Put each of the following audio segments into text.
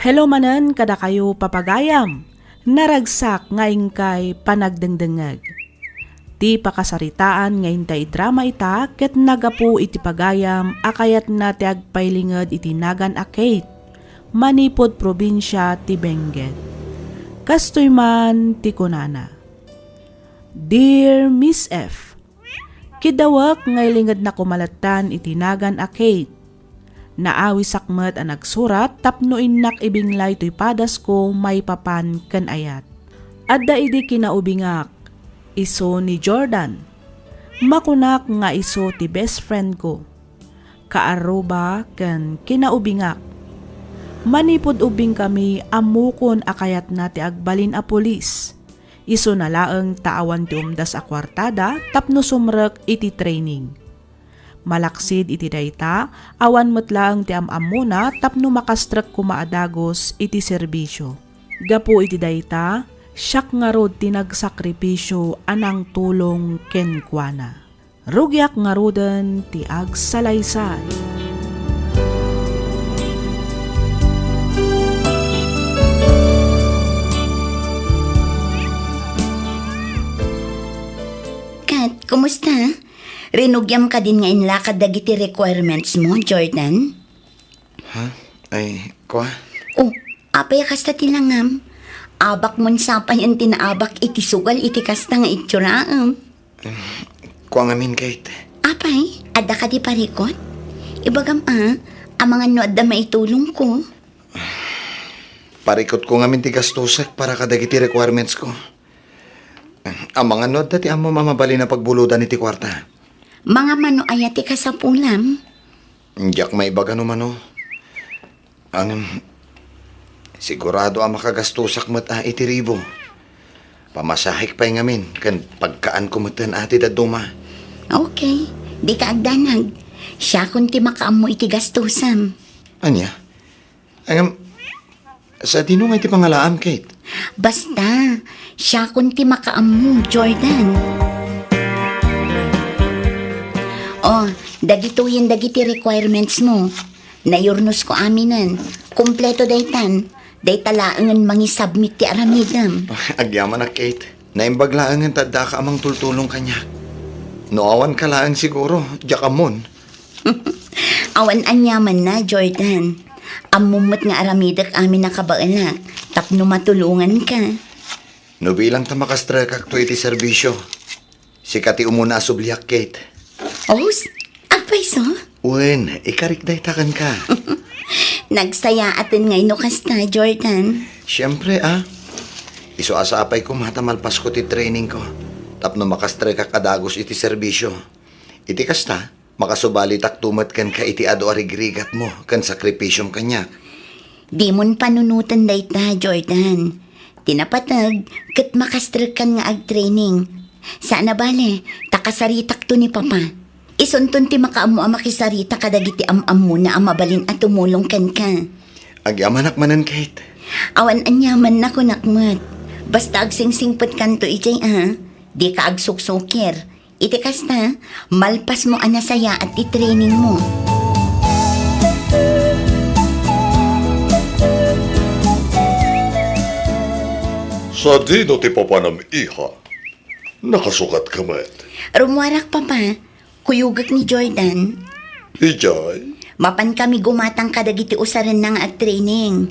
Hello manen kada kayo papagayam. Naragsak ngayon kay panagdengdengeg. Ti pakasaritaan ngayon tay drama ita ket nagapu iti pagayam akayat na ti agpailinged iti Nagan a Kate. Manipod probinsya ti Benguet. Kastoy man ti kunana. Dear Miss F. Kidawak ngaylinged na kumalatan iti Nagan a Kate. Naawi sakmet ang nagsurat tapno innak ibinglay to'y padas ko may papan ken ayat. Adda idi kinaubingak, iso ni Jordan. Makunak nga iso ti best friend ko. Kaaruba ken kinaubingak. Manipod ubing kami amukon akayat na ti agbalin a polis. Iso na laeng taawan ti umdas a kwartada tapno sumrek iti training. Malaksid iti dayta, awan metlaang ti amam muna tapno makastrek kumaadagos iti serbisyo. Gapu iti dayta, siyak nga rod tinagsakripisyo anang tulong kenkwana. Rugyak nga roden ti agsalaysay. Kat, kumusta? Rinugyam ka din ngayon lakad dagiti requirements mo, Jordan? Ha? Ay, kwa? Oh, apay kasta tilangam. Abak mon sapan yung tinaabak iti sugal iti kasta nga itsuraam. Kwa ngamin, Kate. Apay, ada ka di parikot? Ibagam ang mga nuadda maitulong ko. Parikot ko ngamin ti gastusak para kadagiti requirements ko. Ang mga nod dati amo mamabali na pagbuludan iti kwarta. Mga mano ayati ka sa pulam. Diyak may ibaga no mano. Sigurado ang makagastusak mat iti ribo. Pamasahik pa'y ngamin, kan pagkaan kumatan ati daduma. Okay, di ka agdanag. Siya kung ti makaam mo iti gastusam. Anya? Sa dino nga iti pangalaam, Kate? Basta, siya kung ti makaam mo, Jordan. Oh, dagituhin dagiti requirements mo. Nayurnos ko aminan. Kompleto daytan. Daytalaangan mangisubmit ti aramidam. Agyaman na, Kate. Naimbaglaangan tadda ka amang tultulong kanya. Noawan ka laang siguro, diyakamon. Awan anyaman na, Jordan. Amumot nga aramidak amin nakabaala. Tapno matulungan ka. No bilang tamakastrekak to iti serbisyo. Sikati umuna subliak, Kate. Oh, apay so? Wen, ikarikdaytakan ka. Nagsaya atin ngay no kasta, Jordan. Siyempre, Iso asapay ko matamalpas ko ti training ko. Tapno makastreka kadagos iti serbisyo. Iti kasta, makasubali taktumat kan ka iti ado arigrigat mo, kan sakripisyong kanyak. Di mon panunutan dayta, Jordan. Tinapatag, kat makastrek kan nga ag-training. Sana bale, takasaritak to ni Papa. Isunton ti makaamu ang makisarita kadagiti am-am mo na ang mabalin at tumulong kan ka. Agyamanak manan, Kate. Awan anyaman na kunakmat. Basta agsingsingpot kanto ijay Di ka agsuksukir. Iti kasta, malpas mo anasaya at i-training mo. Sa dino ti papanam iha, nakasukat ka met. Rumwarak Papa, kuyugak ni Jordan. Ijay? Mapan kami gumatang kadagiti usaran ng ag-training.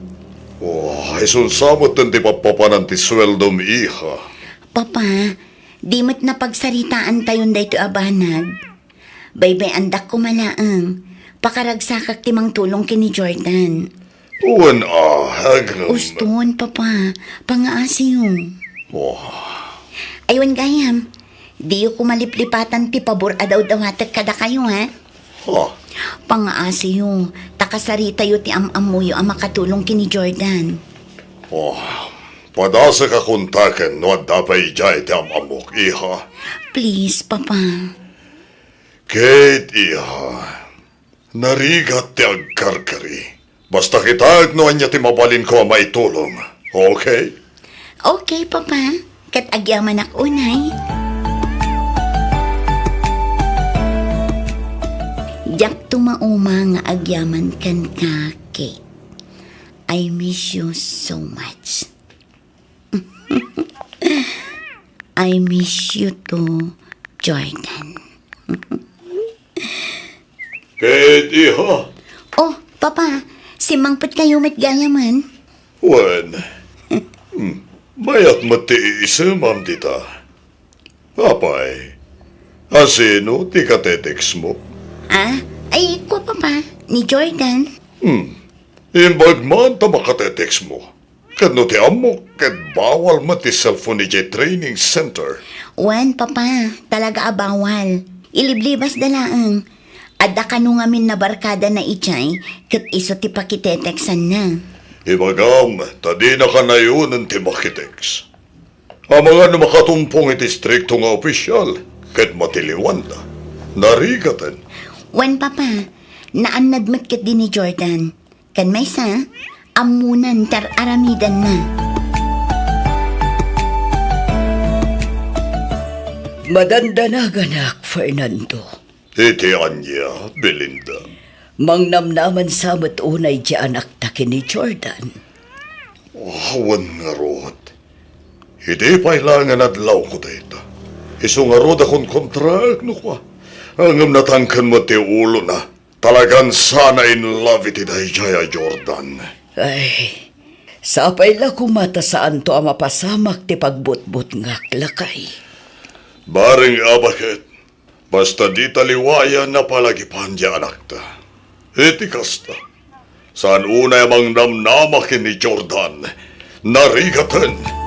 Oh, isunsamot din ti papapanan ti sweldom iha. Papa, di mo't napagsaritaan tayon dayto abanag. Baybay andak ko malaang. Pakaragsakak timang tulong kini Jordan. Uwan hagam. Uston, Papa. Pangaasi yung. Oh, Aywan gayam. Di ko maliplipatan ti pabor adaw-dawatak kada kayo, ha? ha? Pangaasi yung. Takasarita yu ti am-amuyo ang makatulong kini Jordan. Oh, padasa ka kuntaken no at dapat ijay ti amamok iha. Please, Papa. Kate iha, narigat ti agkarkari. Basta kitag no anya ti mabalin ko ang maitulong. Okay? Okay, Papa. Kat agyaman ak unay. Jak tumauma nga agyaman kan kake. I miss you so much. I miss you too, Jordan. Kate, iha. Oh, Papa, si Mangpet kayo matgaya man. Wen. Mayat matiisa, ma'am tita. Apay. Asino, ti katetex mo? Ah, ay ko Papa, ni Jordan. Imbag man ta makatetex mo. Kad no ti amok, kad bawal mati cellphone ni J Training Center. Wan, Papa, talaga abawal. Iliblibas dalaang. Adda ka nung amin na barkada na ichay, kat iso ti pakiteteksan na. Ibagam, tadi na ka na yun ang ti makitex. Ang mga namakatumppong iti strikto nga opisyal, kad matiliwan na. Narigatan. Wan, Papa, naannadmat kat din ni Jordan. Kan may sa, amunan tar aramidan na. Madandanagan Fernando. Iti anya, Belinda. Mangnamnaman samat unay di anak taki ni Jordan. Awan nga rod. Hindi pailangan adlaw ko dito. Iso nga rod akong kontrak no kwa. Angam natangkan mo ti ulo na. Talagan sana in love iti Jaya Jordan. Ay, sapay la kumata saan to ang mapasamak ti pagbutbut nga klakay. Baring abakit. Basta di taliwaya na palagipan di anak ta. Iti kasta. Saan unay amang namnamakin ni Jordan. Narigatan.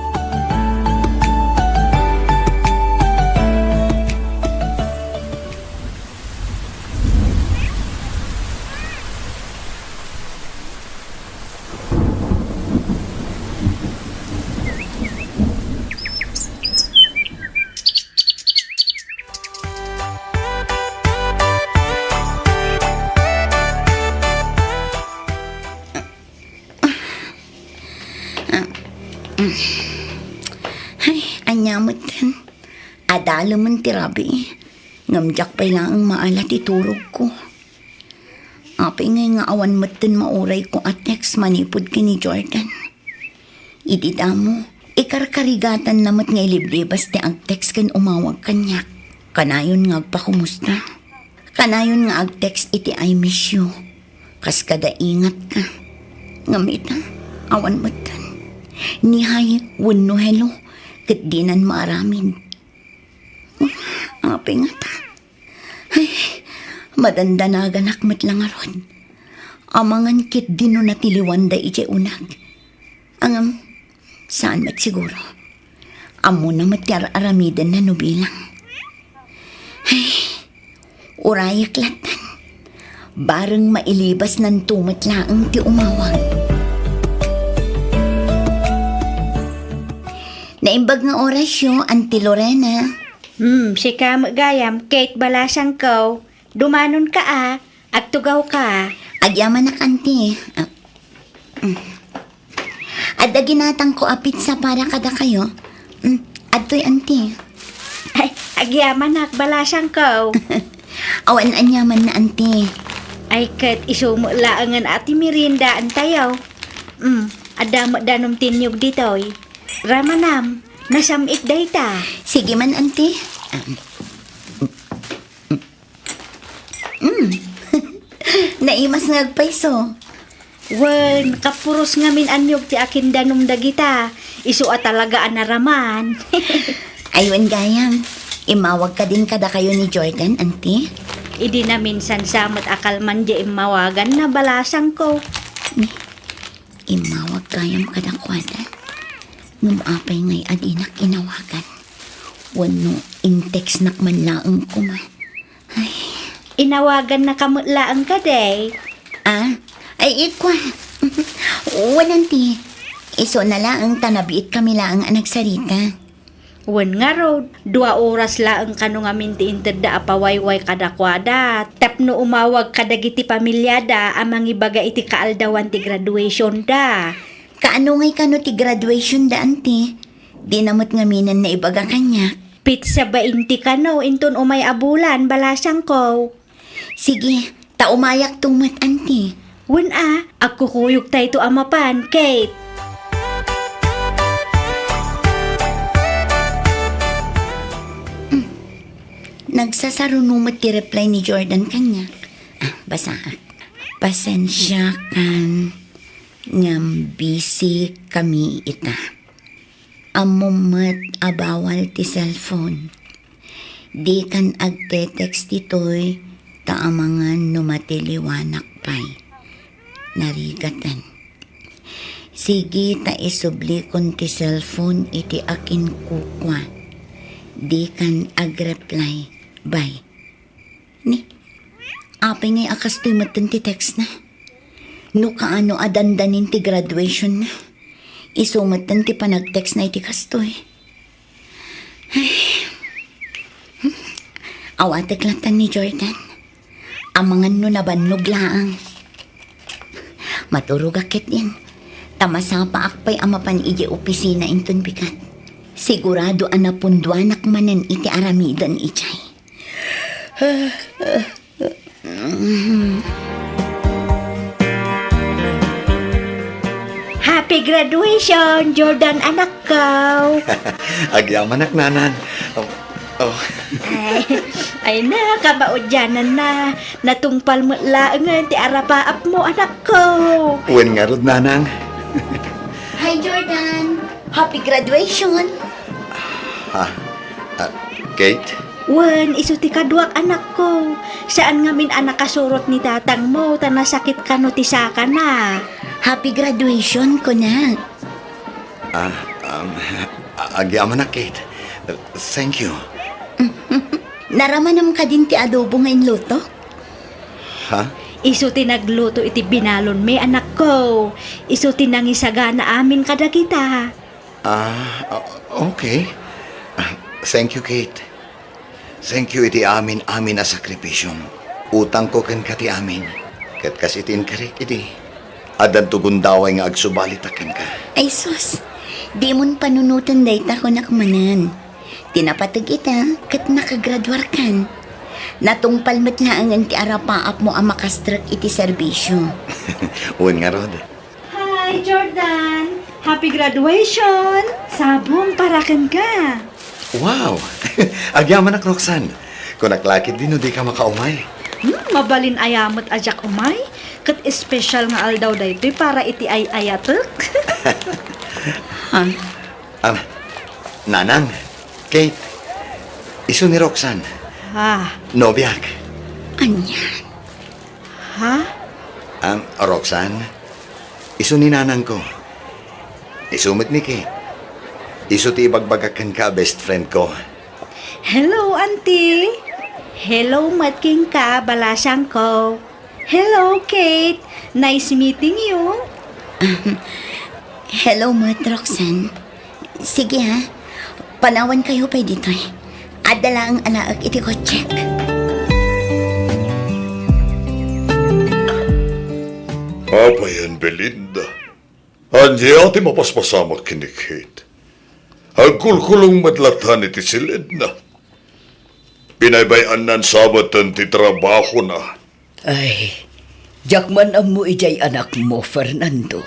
Ay, anyamot tan. Adalo man ti Rabi. Ngamjak pa lang ang maalat iturog ko. Apay ngay nga awan matan mauray ko at text manipod ki ni Jordan. Idida mo, ikarkarigatan namat nga iliblibas ti ang text kan umawag kanyak. Kanayon nga agpakumusta. Kanayon nga ag-text iti I miss you. Kas kada ingat ka. Ngamita, awan matan. Nihay, wano hello, kat dinan maaramin. Apay nga ta. Ay, madandanagan akmat lang aron. Amangan kit dino natiliwan da ije unag. Angam, saan mat siguro? Amo na matyar aramidan na nubilang. Ay, urayak latan. Barang mailibas ng tumat laang ti umawag. Naimbag nga orasyo, Auntie Lorena. Si Kam Gayam, Kate Balasang ko. Dumanon ka agtugaw ka. Agyaman na kanti. Adda ginatang ko apit sa para kada kayo. Adto'y Auntie. Ay, agyaman na Balasang ko. Awan anyaman na Auntie. Ay, Kate, isumo laangan ati mirinda antayaw. Adamo danom tinyog ditoy. Ramanam, nasamit dayta. Sige man Auntie. Naimas ngagpaiso. Wen, kapuros ngamin anyog ti akin danom dagita. Isu talaga anaraman. Ayun gayam. Imawag ka din kada kayo ni Jordan, Auntie. Idi na minsan samot akal man di imawagan na Balasang ko. Imawag kayam kada kwada. Ngumapay ngay adinak inawagan. Wano intex nak man laang kuma. Ay. Inawagan na kamutlaan ka day. Ay ikwa. Wananti. Iso na laang tanabiit kami laang anak sarita. Wen nga road, 2 oras laang kano nga minti interda apawayway kadakwada. Tapno umawag kadagiti pamilyada amang ibaga iti kaaldawan ti graduation da. Kaano ngay kano ti graduation da, Auntie? Di namot nga minan na ibaga kanya. Pizza ba inti kano, inton umay abulan, Balasang ko. Sige, taumayak tumat, Auntie. Wen agkukuyog tayo to amapan, Kate. Nagsasarunumot ti reply ni Jordan kanya. Basa. Pasensya kan ngam busy kami ita. Amumat abawal ti cellphone. Di kan agte-text ito'y taamangan numatiliwanak pa'y. Narigatan. Sige ta isubli kon ti cellphone iti akin kukwa. Di kan agreply. Bye. Ni, apay ngay akas to'y matan ti text na. No kaano adandanin ti graduation na. Isumatan ti panag-text na iti kastoy. Awatek latan ni Jordan. Amangan no nabannog laang. Maturog akit yan. Tamasapa akpay amapan iti opisina inton bikat. Sigurado anapunduanak manen iti aramidan ichay. Happy graduation, Jordan anak ko. Agyaman nanan. Ay na, kabaudyanan na. Natungpal mo laangan ti arapaap mo anak ko. Wen nga rod, nanang. Hi Jordan! Happy graduation! Kate? Wen, iso ti kaduak anak ko. Saan nga min anak kasurot ni tatang mo, tanasakit ka no ti saka na. Happy graduation ko na. Agyaman na, Kate. Thank you. Naramanam ka din ti adobo ngayon luto? Ha? Iso ti nagluto iti binalon may anak ko. Iso ti nangisaga na amin kada kita. Okay. Thank you, Kate. Thank you iti amin na sakripisyon. Utang ko ken kati amin. Ket kas itin karik iti. Adan tugundaway nga agsubalitaken ka. Ay sus, di mon panunutan dayta ko nakmanan. Tinapatag ita ket nakagraduar kan. Natungpal met laangan ti arapaap mo ang makastrak iti serbisyo. Uwan nga rod. Hi, Jordan. Happy graduation. Sabong parakan ka. Wow! Agyaman na, Roxanne. Kung naklakit din, di ka makaumay. Mabalin ayamot ajak umay. Kat espesyal nga aldaw daytoy para iti ay ayatek. Nanang, Kate, iso ni Roxanne. Nobiak. Anyan. Roxanne, iso ni nanang ko. Isumit ni Kate. Iso ti ibagbagakan ka, best friend ko. Hello, auntie. Hello, matking ka, balasang ko. Hello, Kate. Nice meeting you. Hello, Mat Roxanne. Sige ha, panawan kayo pa dito eh. Adala ang alaag iti ko check. Apa yan, Belinda? Andi ati mapaspasamak kini Kate. Agkulkulong madlatan iti silid na. Pinaybayan nan sabatan ti trabaho na. Ay, jakman ang mo ijay anak mo, Fernando.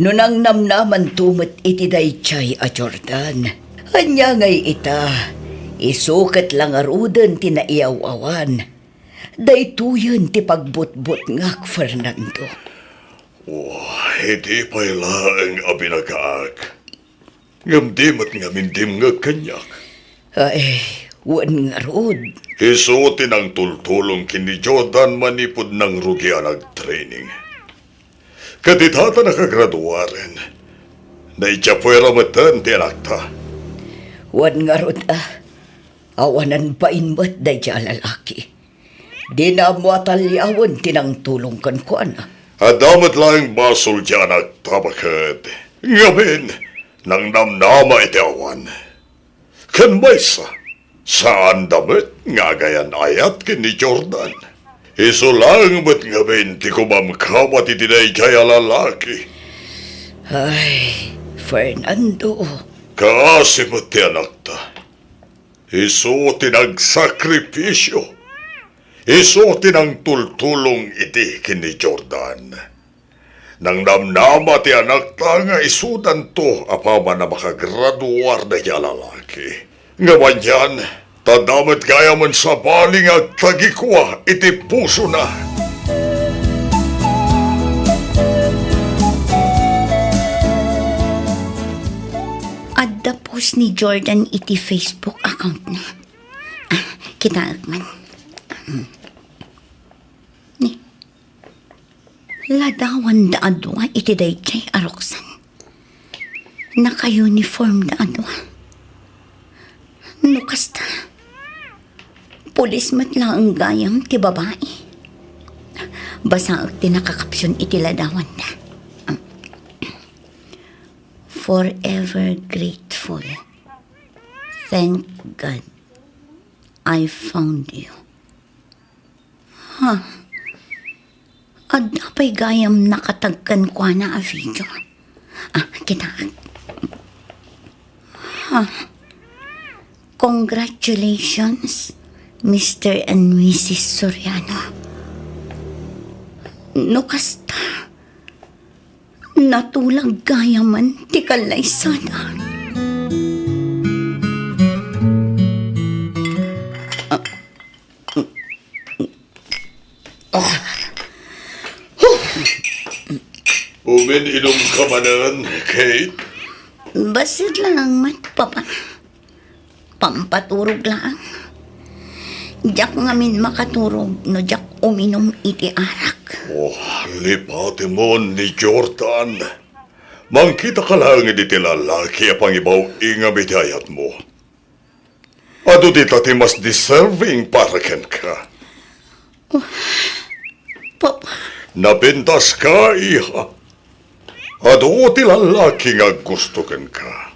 Nunang namnaman tumot iti daychay a Jordan. Anya ngay ita, isukat lang arudan ti naiaw-awan. Daytuyan ti pagbutbut ngak, Fernando. Hindi pa'y laang abinagaag. Ngamdimat ngamindim nga kanyak. Ay, wan nga rod. Isuotin ang tultulong kini Jordan manipod ng rugian training. Kaditata nakagraduaren. Na ityapwera matan ti anakta. Wan nga rod awanan pa inmat day siya lalaki. Di na mo atalyawan tinang tulong kan ko Adamat lang basol dyan nagtabakad. Ngamin, nang namnama iti awan. Kan maysa, saan damit nga gayan ayat kini Jordan. Iso lang ba't ngamin ti kumamkamat iti na ikaya lalaki. Ay, Fernando. Kaasimot ti anakta. Iso tinagsakripisyo. Iso tinang tultulong iti kini Jordan. Nang namnama ti anak ta nga isudan to apaman na makagraduar na niya lalaki. Ngawan yan, tadamat kaya man sa baling at tagikwa iti puso na. Adda post ni Jordan iti Facebook account na. Kita man. Ni. Ladawan da adwa iti dayjay aroksan. Naka-uniform da adwa. Nukasta. Pulis matla ang gayam ti babae. Basa ti nakakapsyon iti ladawan da. Forever grateful. Thank God I found you. Adda pa'y gayam nakatagkan kwa na a video. Kita. Congratulations, Mr. and Mrs. Soriano. Nukasta. Natulag gayaman ti kalaysada. Uminom ka manan, Kate? Basit lang man, Papa. Pampaturog lang. Diyak ngamin makaturog no diyak uminom iti arak. Lipati mo ni Jordan. Mangkita ka lang iti lalaki apang ibaw inga bidayat mo. Ado di tati mas deserving para ken ka. Papa, Napintas ka, iha. Ado ti lalaki nga gusto ken ka.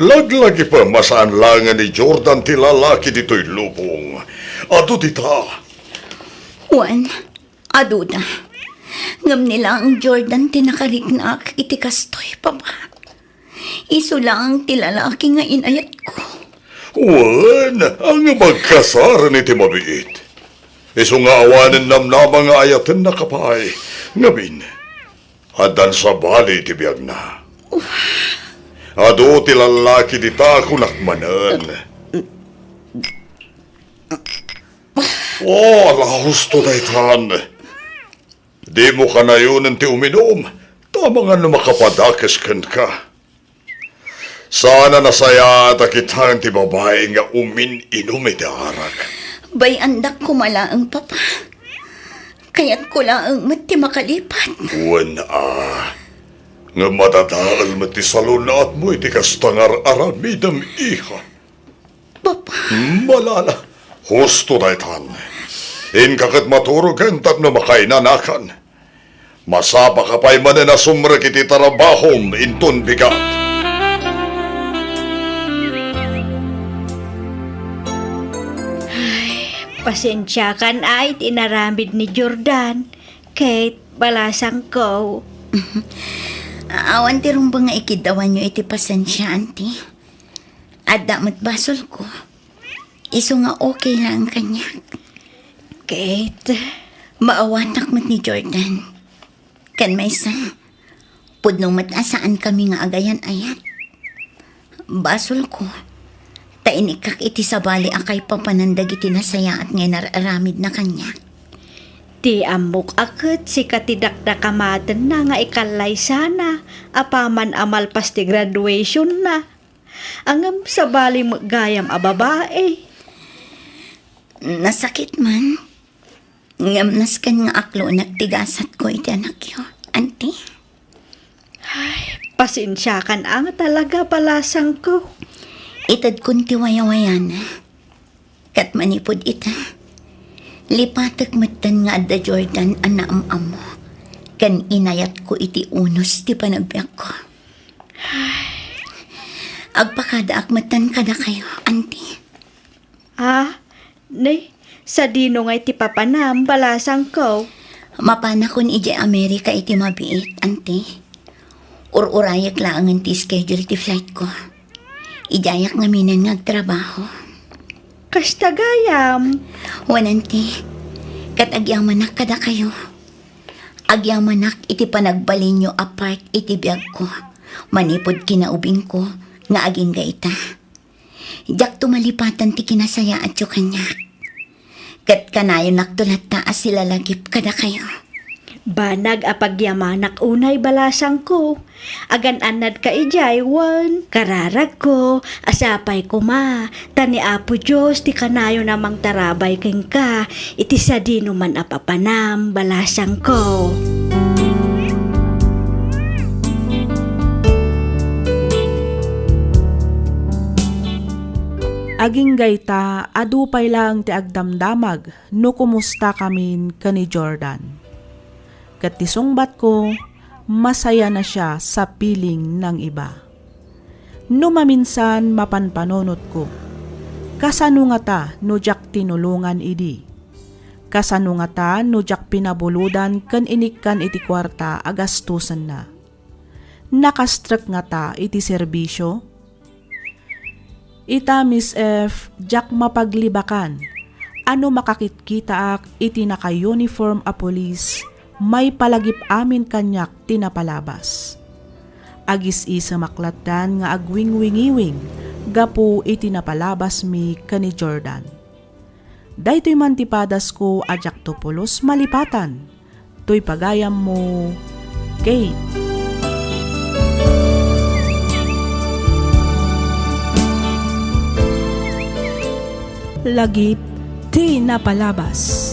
Laglagi pa masaan lang ni Jordan ti lalaki dito'y lubong. Ado di ta. Juan, aduda. Ngam nila ang Jordan tinakarignak iti kastoy, Papa. Iso lang ti lalaki nga inayat ko. Wan, ang magkasaran iti mabiit. Iso nga awanan namnama nga ayatan na kapay. Ngamin, adan sa bali ti biyag na. Ado ti lalaki di ta kunakmanan. Ala husto daytan. Di mo ka na yun ti uminom. Tama nga na makapadakes kan ka. Sana nasaya at kitang ti babae nga umin-inom iti arak. Bay andak ko malaang, Papa. Kaya't ko lang mati makalipat. Wan nga matataal mati salunat mo iti kastangar aramidam iha. Papa, Malala, husto daytan. In kakat maturugan tapno makainanakan. Masapa ka pa'y mananasumrak iti tarabahom intun bigat. Pasensya kan ay tinaramid ni Jordan. Kate, balasang ko. awan ti rumba nga ikidawan nyo iti pasensya, auntie. Adda mo't basol ko. Iso nga okay lang kanya. Kate, Maawatak mo't ni Jordan. Kan may sa, pudnong matasaan kami nga agayan ayat. Basol ko. Tainikak iti sabali akay papanandag iti nasaya at ngay nararamid na kanya. ti amok akit si katidakda kamaten na nga ikalay sana. Apaman amalpas ti graduation na. Angam sa bali gayam a babae. Nasakit man. Ngamnas kan nga aklo nagtigasat ko iti anak yo, auntie. Pasensya kan ang talaga palasang ko. Itad kun ti wayawayan. Kat manipod ita. Lipatak matan nga adda Jordan anaam mo. Kan inayat ko iti unos ti panagbiyak ko. Agpakada akmatan kada kayo, auntie. Sa dino nga iti papanam balasang ko. Mapana kun ije Amerika iti mabiit, auntie. Ururayak lang ang ti schedule ti flight ko. Ijayak nga minan nga trabaho. Kasta gayam. Wanante, kat agyamanak kada kayo. Agyamanak iti panagbalin nyo apart iti biyag ko. Manipod kinaubing ko nga aging gaita. Jak tumalipatan ti kinasaya at yung kanyak. Kat kanayon naktulat taas sila lagip kada kayo. Banag apagyamanak unay balasang ko. Agan anad ka ijay, wan. Kararag ko, asapay ko ma. Tani apo Diyos, ti kanayo namang tarabay king ka. Iti sa di naman apapanam, balasang ko. Aging gayta, adupay lang ti agdamdamag, no kumusta kamin kani Jordan. Kat tisungbat ko, masaya na siya sa piling ng iba. No maminsan mapanpanonot ko, kasano nga ta no jak tinulungan idi. Kasano nga ta no jak pinabuludan kan inikkan iti kwarta agastusan na. Nakastrak nga ta iti serbisyo. Ita Miss F, jak mapaglibakan, ano makakitkita ak iti naka-uniform a police, may palagip amin kanyak tinapalabas. Agis isa maklatdan nga agwing-wingiwing, gapu iti napalabas mi kani Jordan. Daytoy mantipadas ko ajak topolos malipatan, toy pagayam mo, Kate. Lagip ti napalabas.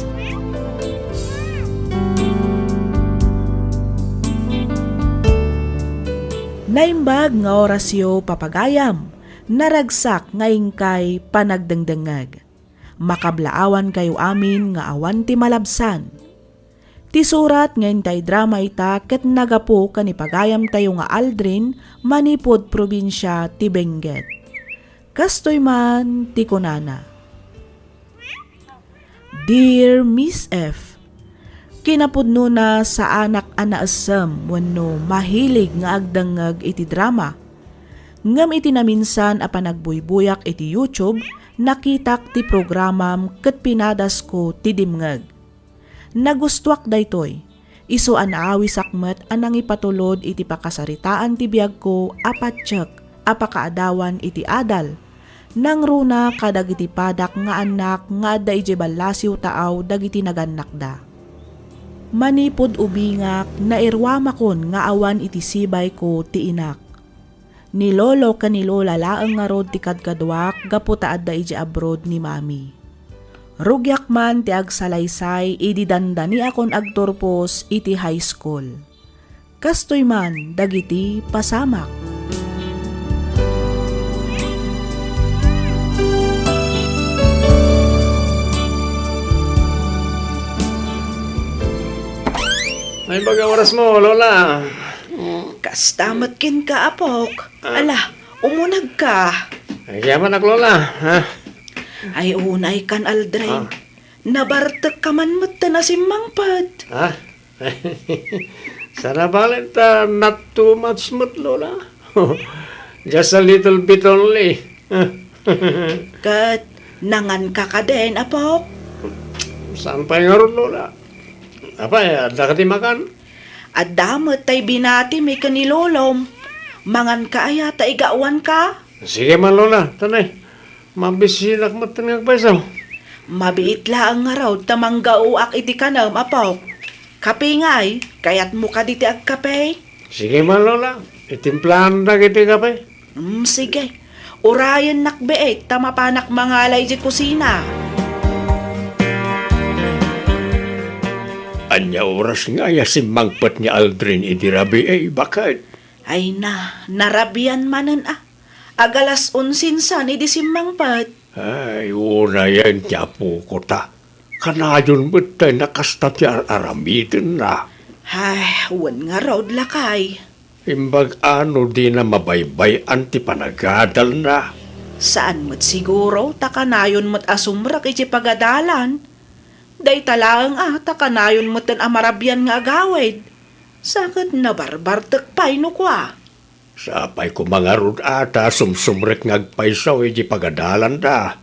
Naimbag nga orasyo papagayam, naragsak ngayon kay panagdangdangag. Makablaawan kayo amin nga awan ti malabsan. Ti surat ngayon tay drama ita ket nagapo kanipagayam tayo nga Aldrin manipod probinsya ti Benguet. Kastoy man ti kunana. Dear Miss F, kinapudno na sa anak anaasam wenno mahilig nga agdangag iti drama. Ngam iti naminsan a panagbuybuyak iti YouTube, nakitak ti programam ket pinadas ko ti dimngeg. Nagustuak daytoy. Isu anaawi sakmet anang ipatulod iti pakasaritaan ti biag ko apatsyek apakaadawan iti adal. Nang runa kadagiti padak nga anak nga adda iti balasiw taaw dagiti naganak Manipod ubingak nairwamakon nga awan iti sibay ko ti inak. Ni lolo ni lola laeng nga rod ti kadkadwak gapu taadda iti abroad ni mami. Rugyak man ti agsalaysay idi dandani akon agturpos iti high school. Kastoy man dagiti pasamak. Ay baga oras mo, Lola. Kastamat kin ka, apok. Ala, umunag ka. Ay yaman ak, Lola. Ha? Ay unay kan Aldrin. Nabartek ka man mat na si Mangpad. Ha? Sana balin ta not too much mat, Lola. Just a little bit only. Kat, nangan ka ka din, apok. Sampay nga ron, Lola. Apa, ada ka ti makan? At damot tay binati may kanilolom. Mangan ka aya ta igawan ka. Sige man, Lola. Tanay. Mabisinak mat nga paisaw. Mabiit laang nga raw tamanggauak iti kanam, apok. Kape ngay, kayat mo ka diti ag kape. Sige man, Lola. Itimplahan na kiti kape. Sige. Urayan nakbeet, tamapanak mangalay di kusina. Anya oras nga ya si Mangpat ni Aldrin idirabi bakit? Ay narabian manan Agalas 11 san idi si Mangpat. Ay, una yan niya po ko ta. Kanayon mo't tayo nakasta ti aramitin na. Ay, wan nga raw lakay. Imbag ano di na mabaybay anti panagadal na. Saan mo't siguro, takanayon mo't asumrak iti pagadalan. Day talaang takanayon mo't tan amarabyan nga agawid. Sakit na barbartek pay no kwa. Sapay ko mga rod ata sumsumrek ngagpaysaw iti pagadalan da.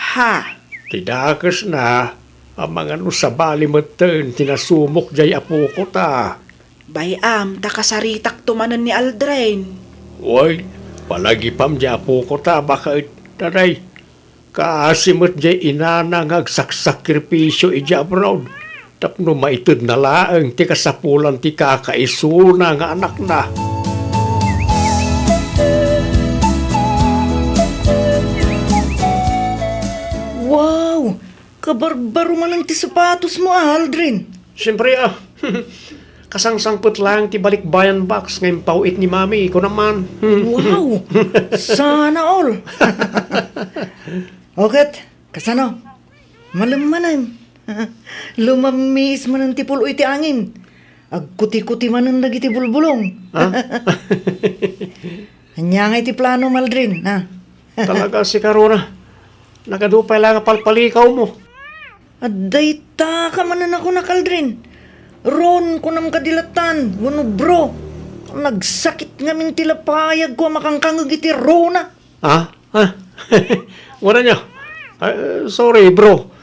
Ha? Tidakas na, ang mga nusabali matan, tinasumok jay apo ko ta. Bayam, takasaritak tumanan ni Aldrin. Uy, palagi pam jay apo ko ta, baka taray. Kaasimot jay inana ngagsaksakripisyo ija abroad. Tapno maitid na laang ti kasapulan ti kakaisuna nga anak na. Wow! Kabarbaro man ang ti sapatos mo, Aldrin. Siyempre kasangsangpot lang ti balikbayan box ngayon pauit ni mami ko naman. Wow! Sana all. Okat, kasano? Malamanan. Lumamis man ang tipulo iti angin. Agkuti-kuti man ang nagiti bulbulong. Anya nga iti plano, Maldrin, ha? Talaga si Karuna. Nagadupay lang palpalikaw mo. Aday ta ka manan ako na, Kaldrin. Ron ko nam kadilatan. Wano bro. Nagsakit nga min tilapayag ko makangkangag iti Rona. Wala niya. Sorry, bro.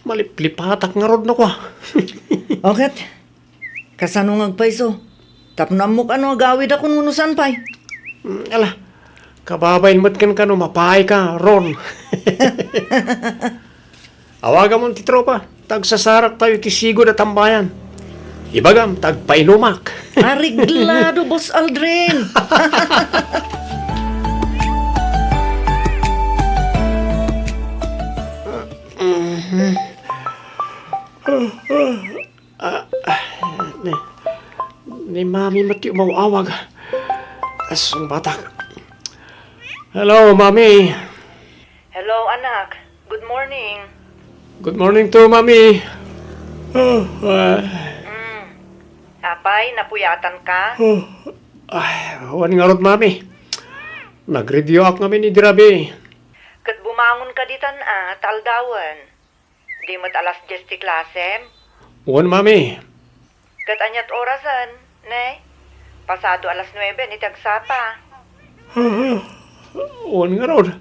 Maliplipatak nga rod na ko. Okat, kasano ngagpaiso? Tapnam mo ano agawid ako nunusan pay. Ala, kababayin mo't kan kano, mapay ka, Ron. Awagan mo ti tropa. Tagsasarak tayo kisigo na tambayan. Ibagam, tagpainumak. Ariglado, Boss Aldrin. Ni mami mati umawawag. Asong batak. Hello, mami. Hello, anak. Good morning. Good morning to mami. Apay, napuyatan ka? Wan nga rod, mami. Nag-review ako kami ni Dirabi. Kat bumangon ka ditan taldawan. Di mo't alas 10 ti klasem. Wan, mami. Kat anyat orasan, ne? Pasado alas 9 ni tagsapa. Wan nga rod.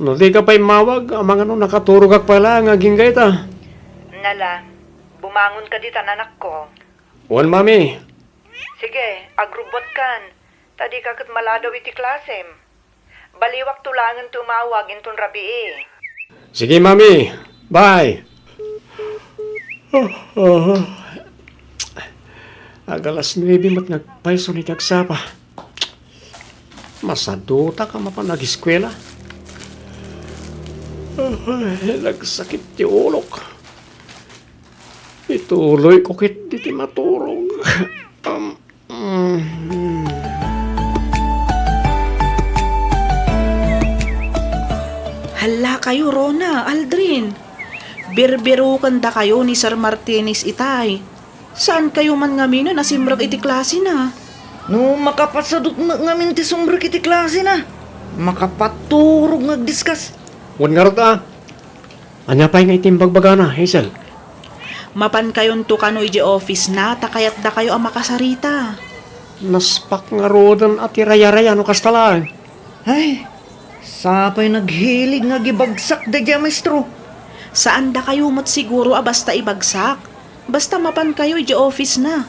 No, di ka pa'y mawag. Ang mga nakaturog ak pala nga ginggay ta. Nala, bumangon ka ditan anak ko. Wan, mami. Sige, agrubot kan. Tadi ka kat maladaw iti klasem. Baliwak tulangan tumawag inton rabii. Sige, mami. Bye. Agalas 9 mat nagpaiso ni tagsapa. Masaduta ka mapanag-eskwela. Nagsakit ti ulok. Ituloy ko kit di maturog. Hala kayo, Rona, Aldrin. Birbirukan da kayo ni Sir Martinez itay. Saan kayo man ngamin na simbrag iti klase na? No, makapasadot ngamin ti sumbrag iti klase na. Makapaturog nagdiskas. Wan nga rod Anya pa'y nga itimbagbaga na, Hazel. Mapan kayon to kano iji office na, takayat da kayo ang makasarita. Naspak nga rodan at iraya-raya no kastalaan. Ay, sapay naghilig nga gibagsak da dya, maestro. Saan da kayo mo't siguro basta ibagsak? Basta mapan kayo iji office na.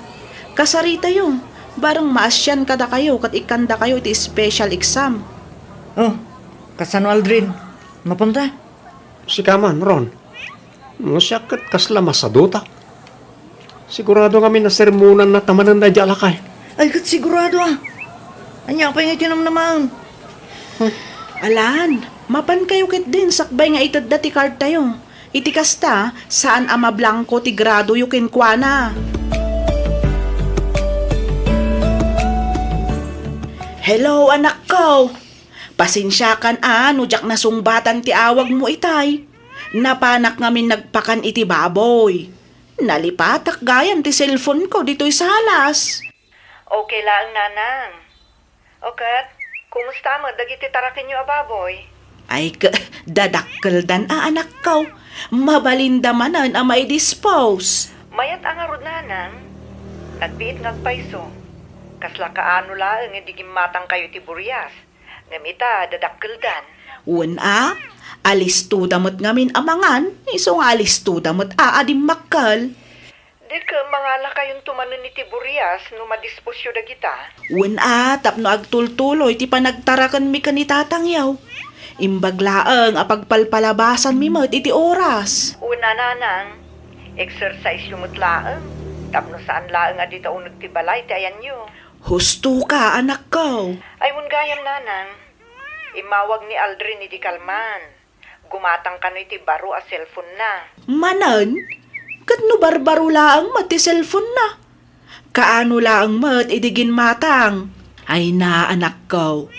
Kasarita yo, barang maasyan kada kayo kat ikanda kayo iti special exam. Oh, kasano Aldrin? Mapunta? Si Kaman, Ron. Masyakat kasla masaduta. Sigurado kami na sermonan na tamanan na di alakay. Ay, kat sigurado Anya pa yung itinam naman. Alan, mapan kayo kit din sakbay nga itad da ti card tayo. Iti kasta, saan ama blanco ti grado yu kinkwana. Hello, anak ko. Pasensya kan no jak nasungbatan ti awag mo itay. Napanak ngamin nagpakan iti baboy. Nalipatak gayan ti cellphone ko dito'y salas. Okay lang, nanang. Okat, kumusta mo? Dagiti tarakin nyo baboy. Ay, dadakkel dan anak ko. Mabalindamanan may dispose. Mayat ang arod, nanang. Nagbiit ngagpaiso. Kasla kaano lang, hindi gimatang kayo ti buryas. Ngamita, dadakkel dan. Una, Alisto damot ngamin amangan, iso nga alisto damot aadim makkal. Di ka mga kayong tumanon ni Tiburias no madispusyo da kita. Wen tapno agtultuloy ti panagtarakan mi kanitatang yaw. Imbaglaang apagpalpalabasan mi mat iti oras. Una nanang, exercise lumot laang. Tapno saan laang adita unag ti balay ti ayan nyo. Husto ka, anak ko. Ay mun gayam nanang, imawag ni Aldrin iti kalman. Gumatang ka no iti baro a cellphone na. Manan? Kat no barbaro laang mat ti cellphone na. Kaano laang mat idigin matang. Ay na, anak ko.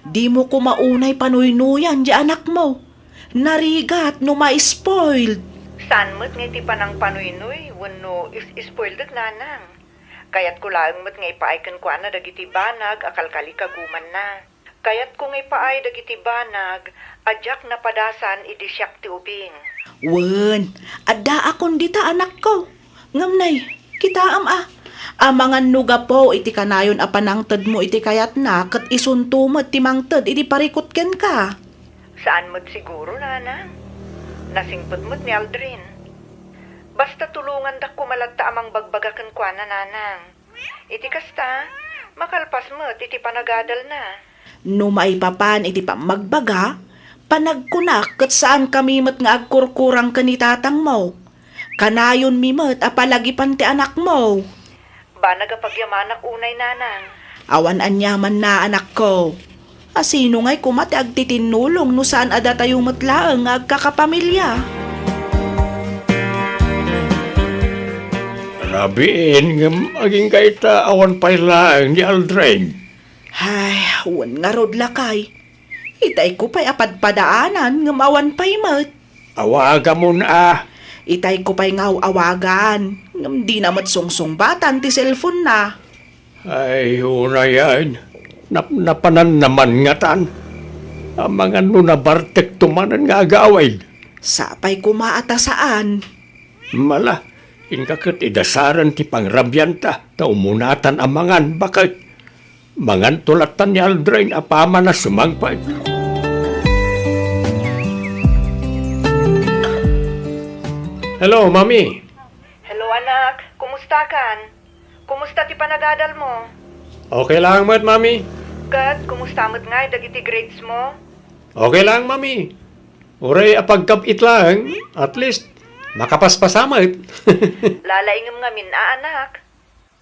Di mo ko maunay panuynuyan di anak mo. Narigat no ma-spoiled. Saan mo't nga iti panang panuinoy, wano is-spoiled at nanang. Kayat ko laang mo't nga ipaaykan ko na dagiti banag, akalkali kaguman na. Kayat ko nga ipaay dagiti banag, adyak na padasan idisyak ti ubing. Wen, adda akon dita anak ko. Ngamnay, kita amangan nuga po iti kanayon a panangted mo iti kayat na kat isuntumot ti mangted iti parikot ken ka. Saan mo't siguro, nanang? Nasingpot mo't ni Aldrin. Basta tulungan da kumalagta amang bagbagakan kwa na nanang. Iti kasta, makalpas mo't iti panagadal na. No maipapan iti magbaga, panagkunak kat saan kami mat nga agkurkurang kanitatang mo. Kanayon mi mat apalagipan ti anak mo. Ba nagapagyamanak unay nanang? Awan anyaman na anak ko. Asino nga'y kumati agtitinulong no saan ada tayo matlaang agkakapamilya. Rabiin nga maging kaita awan pailaang ni Aldrin. Ay, wan nga rod lakay. Itay ko pa'y apadpadaanan ng awan pa'y mat. Awaga mo na. Itay ko pa'y ngaw awagan. Ngam di na mat sungsung-batan ti cellphone na. Ay, una yan. Napanan naman nga tan. Ang mga nunabartek tumanan nga agaway. Sapay kumaata saan. Mala, inkakit idasaran ti pangrabyanta ta umunatan amangan bakit mangan tulatan ni Aldrin apama na sumangpay. Hello, Mami. Hello anak, kumusta kan? Kumusta ti panagadal mo? Okay lang, Mami. Kat, kumusta mo't nga dagiti grades mo? Okay lang, Mami. Uray apagkapit lang, at least makapaspasamit. Lalaingam nga min anak.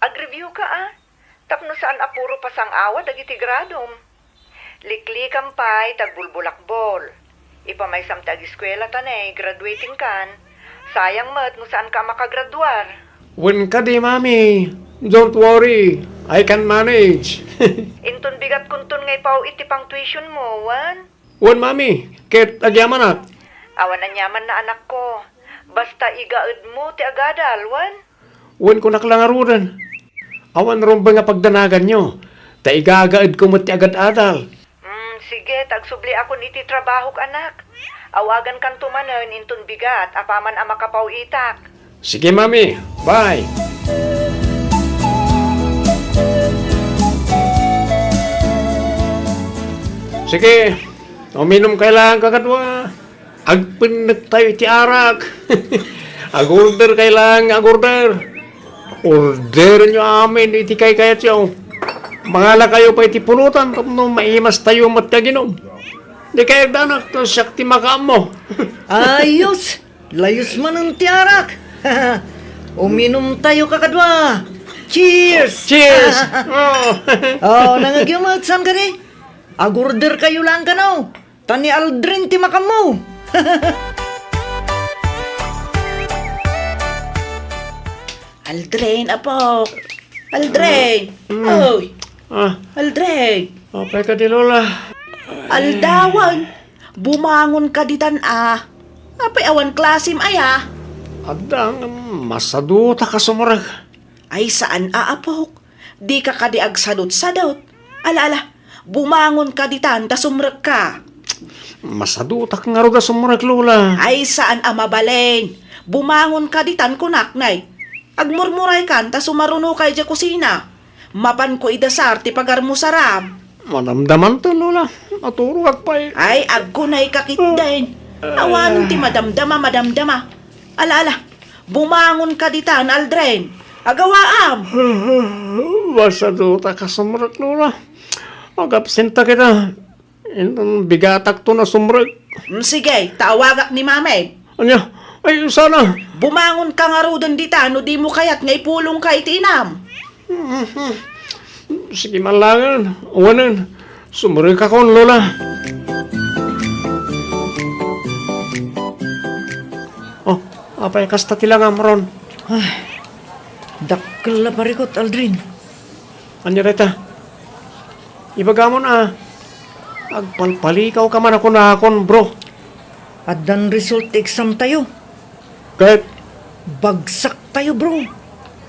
Ag-review ka Tapno saan apuro pasang awa dagiti gradom. Liklikam pa'y tagbulbulakbol. Ipamay samtag eskwela tanay, graduating kan. Sayang mat no saan ka makagraduar. When ka di, Mami. Don't worry. I can manage. Inton bigat kuntun ngay pao iti pang tuition mo, wan? Wan, Mami. Ket agyaman at. Awan na nyaman na anak ko. Basta igaad mo ti agadal, wan? Wan ko naklangarudan. Awan rumba nga pagdanagan nyo. Ta igagaad ko mo ti agad-adal. Sige, tagsubli ako iti trabaho anak. Awagan kan tumanan inton bigat, apaman ang makapaw itak. Sige, Mami. Bye. Sige, uminom kailangan kakadwa. Agpinig tayo ti arak. Agorder kailangan, agorder. Order nyo amin, iti kay kayat yaw. Mangala kayo pa iti pulutan, tapno maimas tayo matyaginom. Di kayo danak, to siyak ti makaam mo. Ayos! Layos man ang tiarak! Uminom tayo kakadwa! Cheers! Cheers! Oh. Oh, nangagyumat, saan ka ni? Agorder kayo lang ka no? Tani Aldrin ti makam mo! Aldrin, apo. Aldrin. Oy. Aldrin. Apay ka di Lola. Aldawan. Bumangon ka ditan Apay awan klasim aya. Adang, masaduta ka sumurag. Ay saan apok? Di ka kadiag sadot-sadot. Ala, bumangon ka ditan ta sumrek ka. Masaduta ka nga ro da sumurag, Lola. Ay saan mabaleng? Bumangon ka ditan kunaknay. Agmurmuray kan ta sumaruno kay ja kusina. Mapan ko idasar ti pagarmusaram. Manamdaman to, Lola. Maturugag pa eh. Ay agkunay kakit din. Awanon ti madamdama. Ala, bumangon ka ditan, Aldrin. Agawaam. Basta duta ka sumrek Lola. Mag-absenta kita. Itong bigatak to na sumrek. Sige, tawagak ni Mame. Anya, ay sana. Bumangon ka nga ro doon dita, no di mo kayat nga ipulong ka itinam. Sige man lang. Awanan. Sumrek ako, Lola. Oh, apay kasta tilang ron. Dakkel na parikot, Aldrin. Anya reta. Ibagamon agpalpalikaw ka man ako na akon, bro. At dan result exam tayo. Kahit, Bagsak tayo, bro.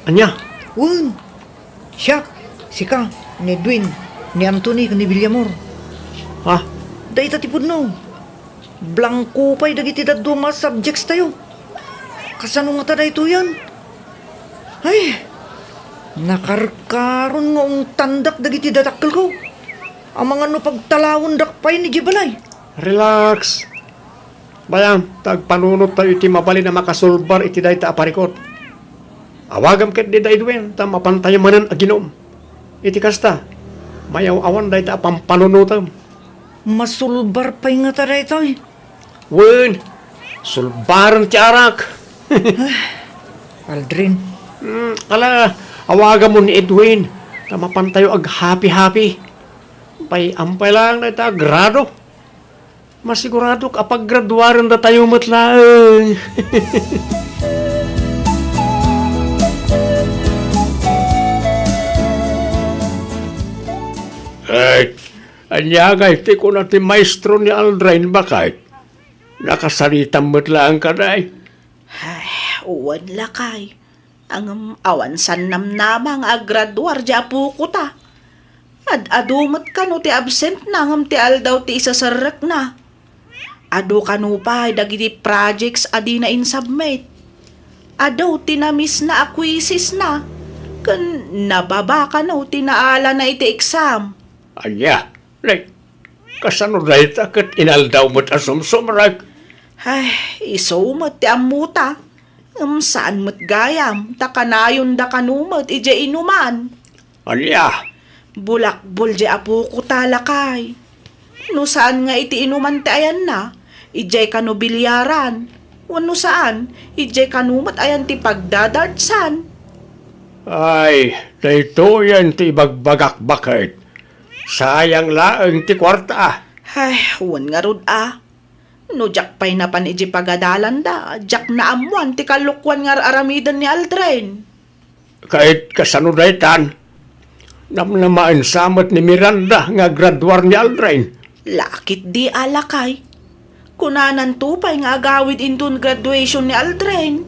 anya, Wun. Siya, sika, ni Edwin, ni Anthony, ni Villamor. ha? Day tatipod no. Blanco pa'y dagiti daduma subjects tayo. Kasano nga tada ito yan? Ay, nakarkaron nga ang tandak dagiti dadakkel ko. Ang mga no pagtalawon dakpay ni Gibalay. Relax. Bayam, tagpanunot tayo iti mabali na makasulbar iti day ta aparikot. Awagam ket di day Edwin, ta mapantayo manan aginom. Iti kasta, mayaw awan day ta pampanunutam. Masulbar pa'y nga tada ito eh. Wen, sulbaran ti arak. Aldrin, Kala, awagan mo ni Edwin, ta mapantayo ag happy-happy. Pay ampay lang na ta grado. Masigurado kapag graduaran na tayo matlaang. Ay, anyagay, ti ko na ti maestro ni Aldrin bakit? Nakasalitang matlaang ka na Ay, uwan lakay. Ang awan san namnamang agraduar di apo ko ta. Adumat ka no ti absent na ngam ti aldaw ti isasarek na. Ado ka no pa dagiti projects adi na in-submit. Ado tinamis na acquisis na. Kan nababa ka no tinaala na iti exam. Anya, like, kasano dahil takot inaldaw mo't asumsumrag. Ay, isumat ti amuta. Saan mo't gayam, takanayon da kanumat, ija inuman. Anya, Bulakbol di apo ko talakay. No saan nga iti inuman ti ayan na, ijay kanubilyaran. Wano saan, ijay kanumat ayan ti pagdadartsan. ay, dahito yan ti bagbagak bakit. Sayang laang ti kwarta. Ay, wan nga rod No jak pa'y napan iji pagadalan da, jak na amuan ti kalukwan nga aramidan ni Aldrin. Kahit kasano dahitan, namnamaan samat ni Miranda nga graduar ni Aldrin. Lakit di alakay. Kunanan tupay nga agawid intun graduation ni Aldrin.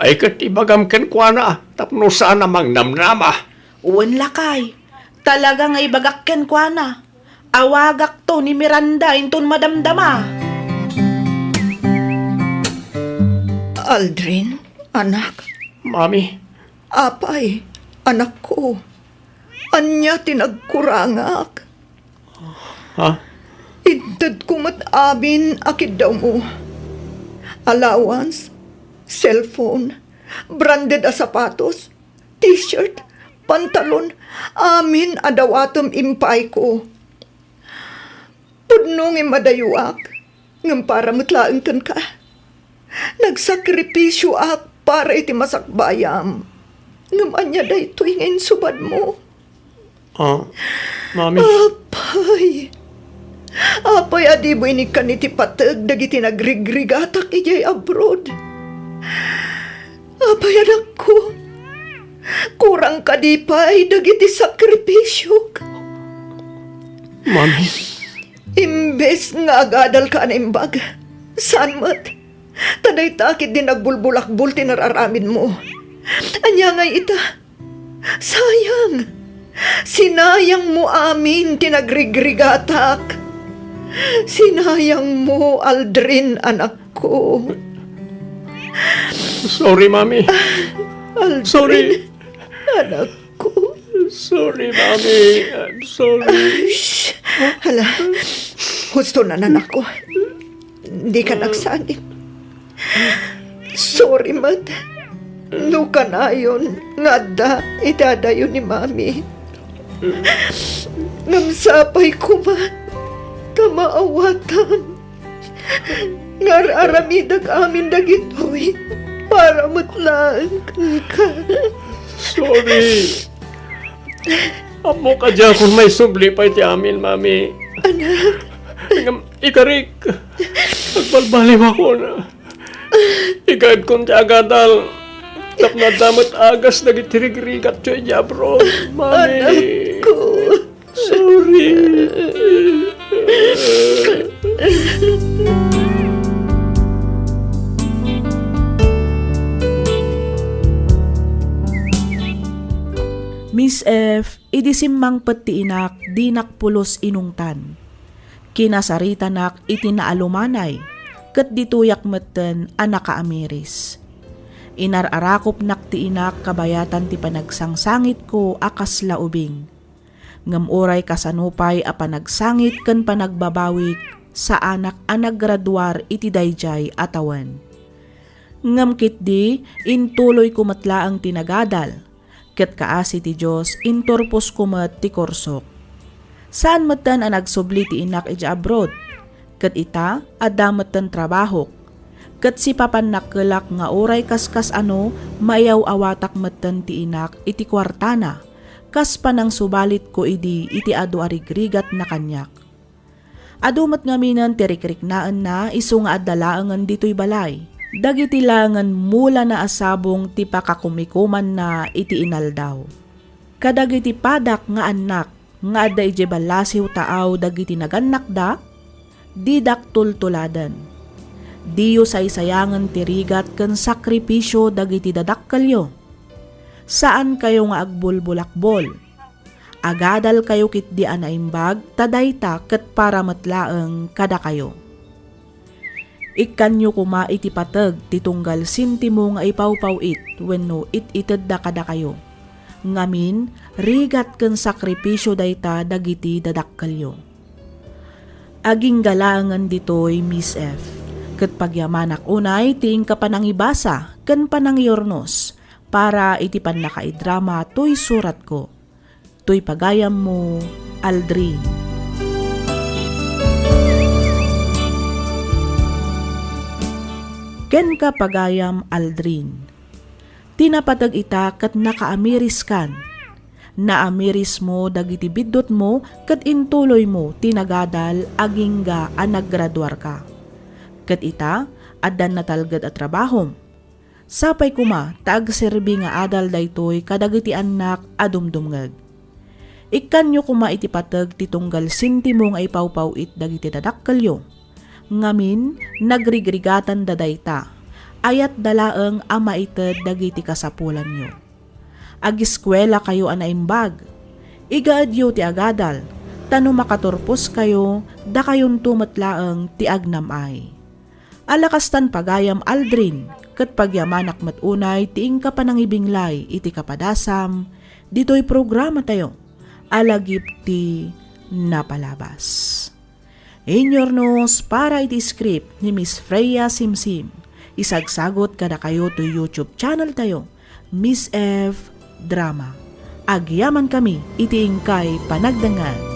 Ay kat ibagam ken kwa na, tapno saan namang namnama. Uwan lakay. Talaga nga ibagakken kwa na. Awagak to ni Miranda intun madamdama. Aldrin, anak, Mami, apay, anak ko. Anya tinagkurangak. ha? Idad ko mat-abin akid daw mo. Allowance, cellphone, branded a sapatos, t-shirt, pantalon, amin adawatom impay ko. Pudnong imadayuak, ngam para mutlaang ka. Nagsakripisyo ak para iti masakbayam. Ngam anya day tuwing ngayon subad mo. Mami, Apay adibo ini kan iti patag dagiti nagrigrigatak ijay abroad. Apay anak ko. Kurang kadipay dagiti sakripisyo. Mami, Imbes nga agadal ka na imbag. Saan mat? Taday takit din nagbulbulakbul tinararamid mo. Anya nga ita. Sayang. Sinayang mo amin tinagrigrigatak. Sinayang mo, Aldrin, anak ko. sorry Mami. Aldrin, Sorry. anak ko. Sorry Mami, I'm sorry. Shh. Hala, husto na nanak ko. Hindi ka nagsanib. Sorry, Mad. No ka na yun. Nga da, idadayo ni Mami. Ngamsapay ko man. Tamaawatan. Ngar aramidag amin dagitoy. Para matlaan ka. Sorry. Amo ka dyan kung may subli pa iti amin, Mami. Anak. Ikarik. Agbalbalim ako na. Ikad kong tiagadal. Tap na damat agas na gitirigrigat siya niya, bro. Mami. Anak ko. Sorry. Miss F, idisimmang patiinak, dinak pulos inungtan. Kinasaritanak itinaalumanay, kat dituyak meten anak ka Ameris. Inararakop nak tiinak kabayatan ti panagsangsangit ko akas laubing. Ngamuray kasanupay a panagsangit ken panagbabawik sa anak anaggraduar iti dayjay atawan. Ngamkit di, intuloy kumatla ang tinagadal. Ket kaasi ti Diyos, inturpos kumat ti korsok. Saan matan ang nagsubli ti inak iti abroad? Ket ita, adamatan trabahok. Ket si papan nakkelak nga oray kaskas ano, mayaw awatak matan ti inak iti kwartana. Kas panang subalit ko iti adu arigrigat na kanyak. Adumat ngaminan ti rikriknaan na isu nga adalaangan dito'y balay. Dagiti langan mula na asabong ti pakakumikuman na iti inaldaw. Kadagiti padak nga anak nga adda ije balasiw taaw dagiti naganak da, didak tultuladan. Diyo saysayangan ti rigat ken sakripisyo dagiti dadakkelyo. Saan kayo nga agbulbulakbol? Agadal kayo kit di anaimbag, tadayta ket para matlaeng kada kayo. Ikanyo kuma iti patag titunggal sintimo nga ipawpaw wenno ited da kada kayo. Ngamin, rigat ken sakripisyo dayta dagiti dadakkelyo. Aging galangan ditoy Miss F. Ket pagyamanak unay tiing ka panangibasa ken panangyornos para iti panakaidrama toy surat ko. Toy pagayam mo, Aldrin. Ken ka pagayam Aldrin. Tinapatag ita kat nakaamiris kan. Naamiris mo dagiti biddot mo kat intuloy mo tinagadal agingga anaggraduar ka. Kat ita addan natalgad at trabahom. Sapay kuma taagserbi nga adal daytoy kadagiti anak adumdumngag. Ikanyo kuma iti patag titunggal sintimo nga ipawpawit dagiti dadakkelyo. Ngamin, nagrigrigatan dadayta, ayat dalaeng ama ited dagiti kasapulan nyo. Agiskwela kayo anaimbag, igaadyo ti agadal, tano makaturpos kayo, da kayon tumatlaeng ti agnamay. Alakastan pagayam Aldrin, ket pagyamanak matunay tiing kapanangibinglay iti kapadasam, dito'y programa tayo, alagip ti napalabas. Inyornos para iti script ni Miss Freya Simsim. Isagsagot kada kayo to YouTube channel tayo, Miss F Drama. Agyaman kami iti ingkay panagdangan.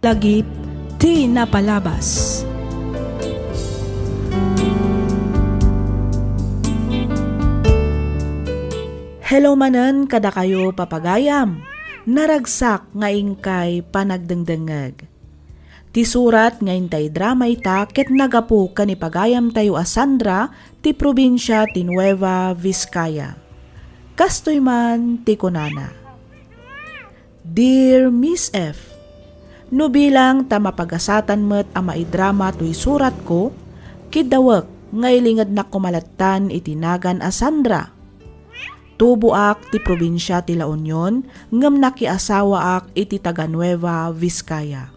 Lagip ti napalabas. Hello manen kada kayo papagayam. naragsak nga ingkay panagdengdengeg. Ti surat nga intay drama ita ket nagapu kanipagayam tayo a Sandra ti probinsya ti Nueva Vizcaya. Kastoy man ti kunana. Dear Miss F, no bilang ta mapagasatan met a maidrama to'y surat ko, kidawak nga ilingad na kumalatan itinagan a Sandra. Tubuak ti probinsya ti La Union, ngem nakiasawa ak iti taga Nueva Vizcaya.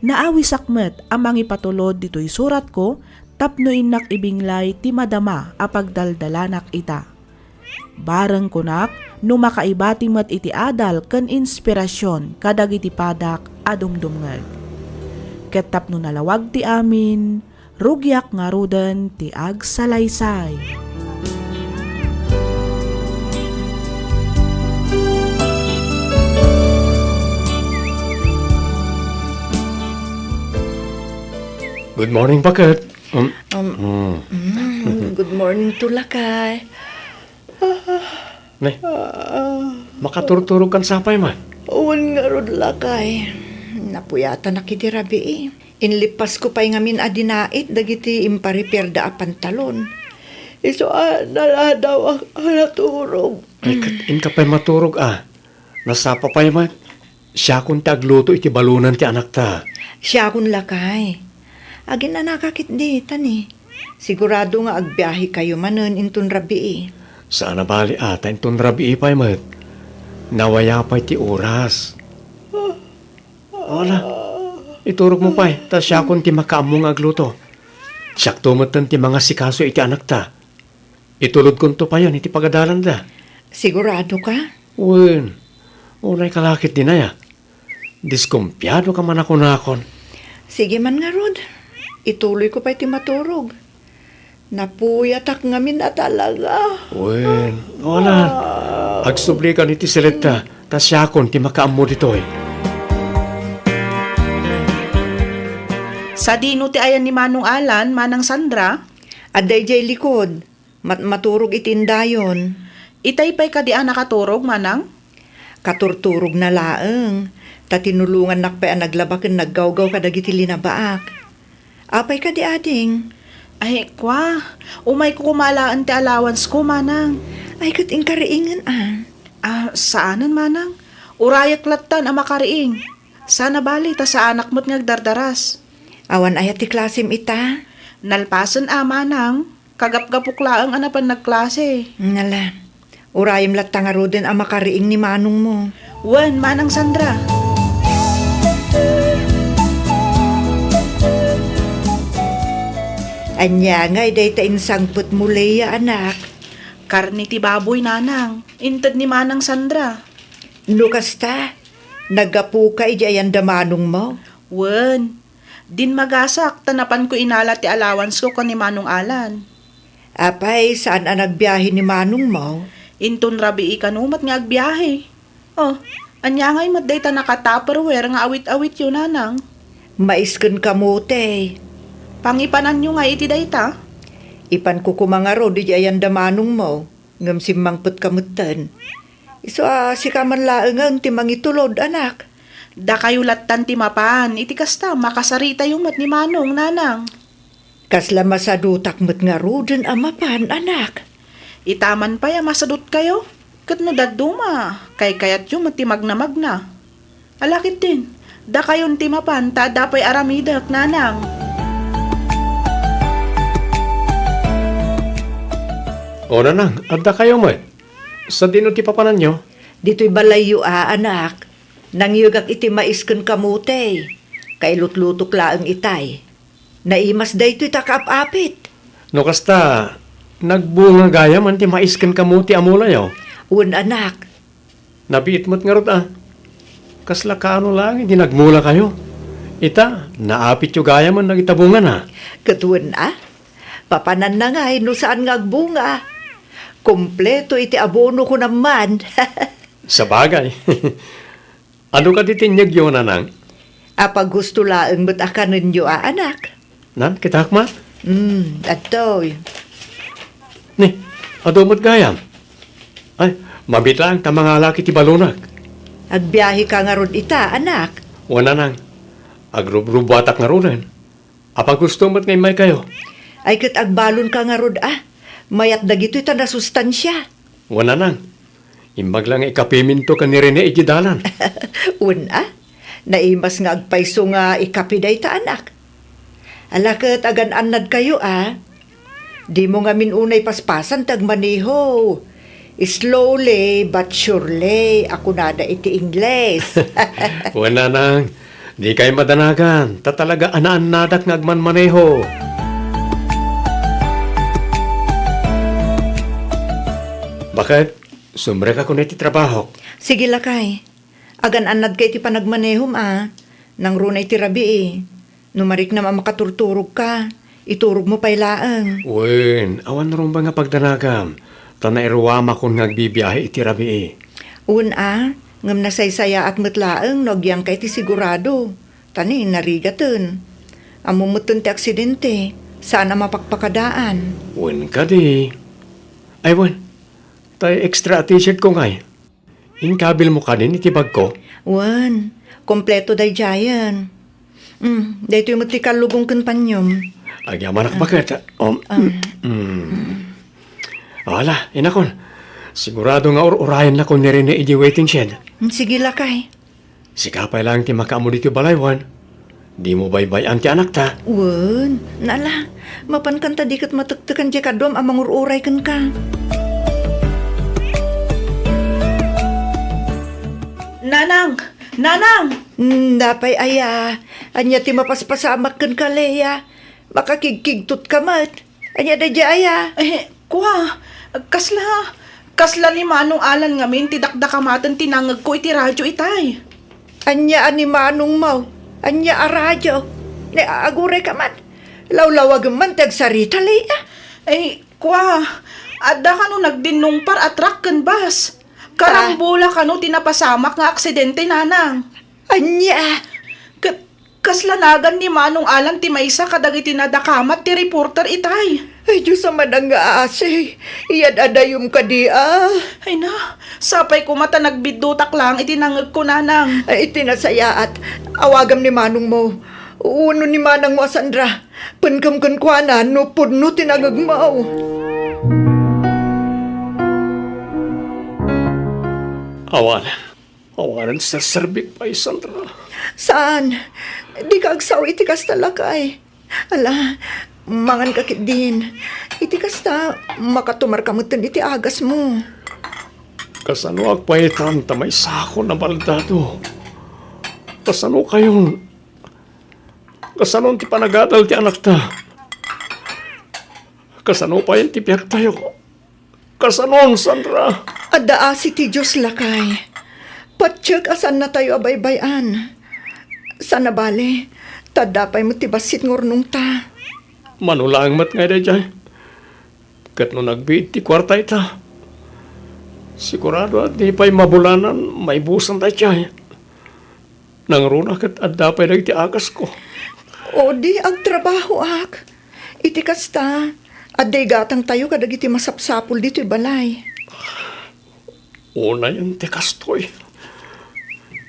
Naawisak met amang ipatulod dito'y surat ko, tapno inak ibinglay ti madama a pagdaldalanak ita. Bareng kunak, no makaibati met iti adal ken inspirasyon kadag iti padak adumdumngeg. Ket tapno nalawag ti amin, rugyak nga ruden ti agsalaysay. Good morning, Pakat. Good morning to Lakay. Ne, makaturturog kan sapay man. Uwan nga rod Lakay. Napuyata na kiti rabi Inlipas ko pa'y ngamin adinait dagiti imparipir da a pantalon. Iso nala daw ang naturog. Ay, in ka pa'y maturog Nasapa pa'y man. Siya kung tagluto iti balunan ti anak ta. Siya kun Lakay. Agin na nakakit di, tani. Sigurado nga agbiyahe kayo manen intun rabi Saan na bali ata itong rabi pa'y man. Nawaya pa'y ti oras. Wala. Iturog mo pa'y. Ta siya kung ti makaamong agluto. Siyak tumatan ti mga sikaso iti anak ta. Itulod kong to pa yun, iti pagadalan da. Sigurado ka? Uwin. Unay kalakit din na ya. Diskumpyado ka man ako nakon. Sige man nga rod. Ituloy ko pa iti maturog. Napuyatak ngamin na talaga. Uwin. Wala. Agsubli ka ni ti seleta. Ta siya kung ti makaamo dito'y. Sa dino ti ayan ni Manong Alan, Manang Sandra, Aday jay likod. Maturog itindayon. itay pa'y kadian nakaturog, Manang? Katurturog na laeng. Ta tinulungan nakpay ang naglabaken naggawgaw kadagiti linabaak. Apay ka di ading. Ay, kwa, umay ko kumalaan ti allowance ko, Manang. Ay kat ingkariingan Saanan, Manang? Urayak latan ang makariing. Sana bali, ta sa anak mo't ngagdardaras. Awan ayat ti klasim ita. Nalpasan Manang. Kagap-gapuklaang anapan nagklase. Nala. Urayim lat tangaro din ang makariing ni manong mo. Wen, Manang Sandra. Anya ngay day ta insangput muli ya anak. Karni ti baboy, Nanang. Intad ni Manang Sandra. Lukas ta. Nagapu ka ijayan da manong mo. Wen, din magasak, tanapan ko inala ti allowance ko ni Manong Alan. Apay, saan ang nagbiyahe ni manong mo? Inton rabi ikanumat nga agbiyahe. Oh, anya ngay matday ta naka-tupperware nga awit-awit yun, Nanang. Maisken kamote. Pangipanan nyo nga iti dayta. Ipan ko kumangaro di ayan da manong mo. Ngam simmangput kamutan. Iso si kaman laengang ti mangitulod anak. Da kayo latan ti mapan, iti kasta makasarita yung mat ni Manong, Nanang. Kasla masadutak met nga ruden amapan anak. Itaman pa ya masadot kayo. Kat no daduma, kay kayat yung mat ti magna-magna. Alakit din, da kayon ti mapan, ta dapay aramidak, Nanang. O Nanang, adda kayo mo. Sa dino ti papanan nyo? Dito'y balayo anak. Nangyugak iti maisken kamute. Kay lutlutok laeng itay. Naimas da ito'y takap-apit. No kasta, nagbunga gaya man ti maisken kamuti amula yaw. Un anak. Nabiit mo't nga rot Kasla kaano lang, hindi nagmula kayo. Ita, naapit yung gaya man nagitabungan Katuan Papanan na nga no saan nga agbunga. Kompleto iti abono ko naman. Sa bagay. Ano ka titinyag yun, Nanang? Apag gusto laeng ba't akanin nyo anak? Nan, kitakma? Atoy. Ni, adumot gayam. Ay, mabit lang ta mga laki ti balunag. Agbiyahe ka nga rod ita, anak. Wala nang. Agrubrubatak nga ron. Apa gusto mo't ngay may kayo? Ay kat agbalon ka nga rod mayat dagito ita na sustansya. Wala nang. Imbag lang ikapiminto ka ni Rene ijidalan. Una, naimas nga agpaiso nga ikapiday ta anak. Alakat agan anad kayo Di mo nga minunay paspasan tagmaniho. Slowly but surely, ako nada iti Ingles. Wala nang. Di kayo madanagan. Tatalaga anaan nadak ngagmanmaneho. Bakit? Sumre ka kung iti trabaho. Sige lakay. Agan anad kay ti panagmanehom Nang runay ti rabi Numarik na makaturturog ka. Iturog mo pa'y laang. Wen, awan ron ba nga pagdanagam? Tanairuwama kung nagbibiyahe iti rabi Ngam nasaysaya at matlaang nagyang kay ti sigurado. Tani, narigatan. Amumutun ti aksidente. Sana mapakpakadaan. Wen ka di. Ay wen, tay extra t-shirt ko ngay. Inkabil mo ka din iti bag ko. Wan, kompleto day jayan. Dahito yung matikalugong kan panyom. Agyaman ak bakit? Wala, inakon. Sigurado nga urayan na ko ni Rene iji waiting shed. Sige lakay. Sikapay lang ti makaamo dito balaywan. Di mo baybayan ti anak ta. Wan, nala. Mapan kan tadi kat matuktukan di kadom amang ururay kan ka. Nanang! Nanang! Dapay aya. Anya ti mapaspasamak kan ka, Leia. Makakigkigtot ka mat. Anya da di aya. Kuha! Kasla ni Manong Alan ngamin, tidakdakamatan tinangag ko iti radyo itay. Anya ani Manong mau. Anya aradyo. Ne agure ka mat. Lawlawag man tagsarita, Leia. Kuha! Adda ka no nagdinumpar atrak kan bas. Karambula ka no tinapasamak nga aksidente, Nanang. Anya! Kaslanagan ni Manong Alan ti maysa kadagiti nadakamat ti reporter itay. Ay, Diyos sa manang nga ase. Iyad adayom ka di Ay na, sapay ko mata nagbidutak lang itinangag ko, Nanang. Ay, itinasaya at awagam ni Manong mo. Uno ni Manang mo, Sandra. Pankam kan kwa no pudno tinagag mo. Awanan sa serbik pa, Sandra. Saan? Di ka agsaw itikas talakay. Ala, mangan kakit din. Itikas ta, makatumar kamutan iti agas mo. Kasano agpahitan ta may sako na baldado. Kasano kayong... Kasano ti panagadal ti anak ta. Kasano pa yan ti piyak tayo. Kasano, Sandra. Ada asi ti Diyos lakay. Patsyak asan na tayo abaybayan. Sana bale, tadapay mo tibasit ngornong ta. Manulang mat nga dayjay. Kat no nagbiit ti kwarta ita. Sigurado at di pa'y mabulanan, may busan dayjay. Nangruna kat adapay na iti agas ko. O di, agtrabaho ak. Iti kasta, aday gatang tayo kadag iti masapsapul dito balay. Una yung ti kastoy.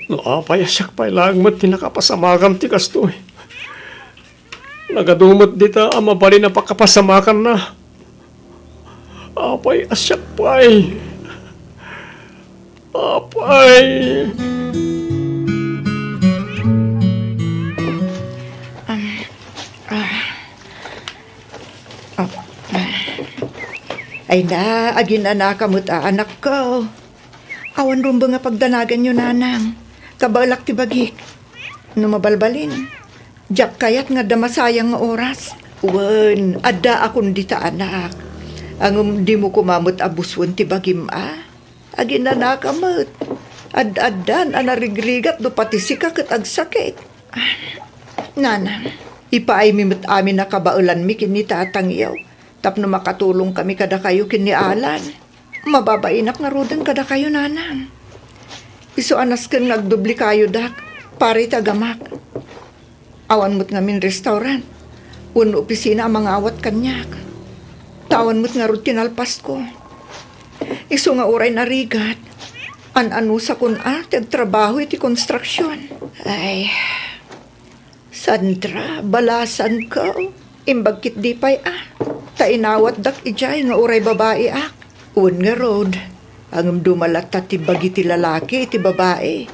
No apayasyak pa'y langmat ti nakapasamakan ti kastoy. Nagadumot dita ama pa rin na pakapasamakan na. Apay asyak pa'y. Apay. Ay na, agin na nakamot anak ko. Awan rumba nga pagdanagan nyo, Nanang. Kabalak ti bagik. No mabalbalin. Diyak kayat nga damasayang nga oras. Wen, ada akong dita anak. Ang di mo kumamot abuswan ti bagim Agin na nakamot. Ad-adan anarigrigat do pati sika kat agsakit. Nanang, ipaay mimot amin na kabaulan mi kinitatang iyaw. Tapno makatulong kami kada kayo kinialan. Mababainak nga rodan kada kayo, Nanang. Iso anas kang nagdubli kayo, dak. Pare tagamak. Awan mo't ngamin restaurant. Uno opisina ang mga awat kanyak. Tawan mo't nga rutinal Pasko. Iso nga uray na rigat. An-ano sa kun tagtrabaho iti konstruksyon. Ay, Sandra, balasan ka. Imbagkit di pa'y tainawat dak ijay nga uray babae ak. Un nga road, ang dumalat ti bagi ti lalaki iti babae.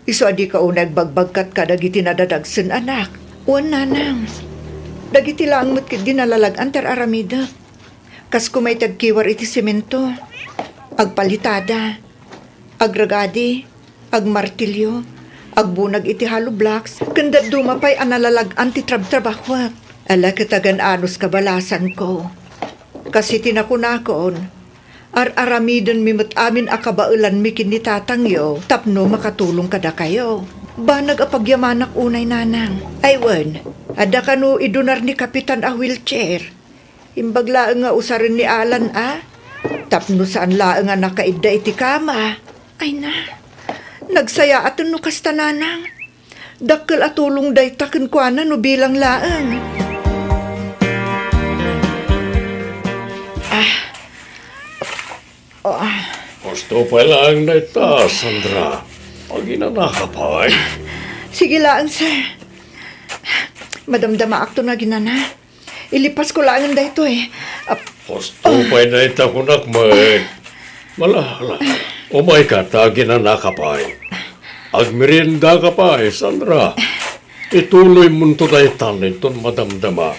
Iso adi ka unag bagbagkat ka dagiti nadadagsen anak. Un nanang, dagiti lang mo't kit ginalalagan ter aramida. Kas kumay tagkiwar iti simento, agpalitada, agragadi, agmartilyo, agbunag iti hollow blocks, kandat dumapay analalag-an ti trab-trabakwak. Ala katagan anos kabalasan ko. Kasi tinakunakon, ar-aramidon mimot amin akabaulan mi kinitatangyo, tapno makatulong kada kayo. Banag apagyamanak unay nanang. Aywan, ada kanu idunar ni Kapitan a wheelchair. Imbaglaan nga usarin ni Alan tapno saan laang nga nakaidda iti kama. Ay na, nagsaya atin no kasta nanang. Dakkel atulong day taken kwa na no bilang laang. Gusto pa lang na ita, Sandra. Pag inanakapay. Sige laang, sir. Madamdama akto na ginana. Ilipas ko lang da ito Gusto pa na ita kunakman. Malala. Umay ka, ginanakapay. Agmerienda ka pa Sandra. Ituloy mo ito na itan itong madamdama.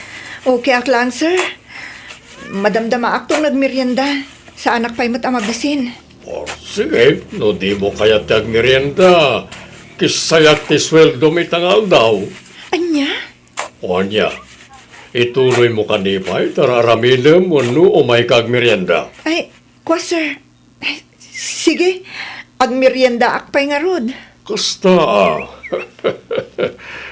Okay ak lang, sir. Madamdama aktong nagmerienda. Sa anak pa'y matamabisin. Sige, no di mo kaya agmerienda. Kisayak ti sweldo may tangal daw. Anya? O anya, ituloy mo kanipay, tararamila mo no umay ka agmerienda. Ay, kwa, sir. Ay, sige, agmerienda ak pa'y nga rod. Kasta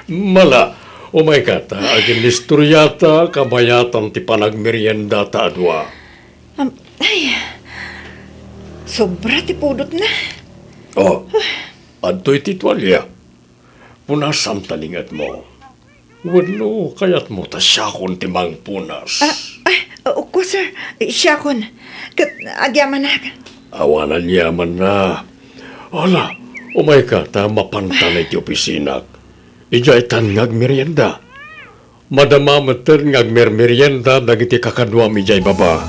Mala, umay ka ta, agin istoryata, kabayatan ti panagmerienda ta adwa. Ay, sobra ti pudot na. Adto'y titwalya. Punasam talingat mo. Wano, kayat mo ta siyakon ti mang punas. Ko, sir. Siyakon. Kat, agyaman na. Awanan yaman na. Ala, umay ka ta mapantanay ti opisinak. Ijay tan ngagmerienda. Madamamater ngagmermerienda dagiti kakadwa mi jay baba.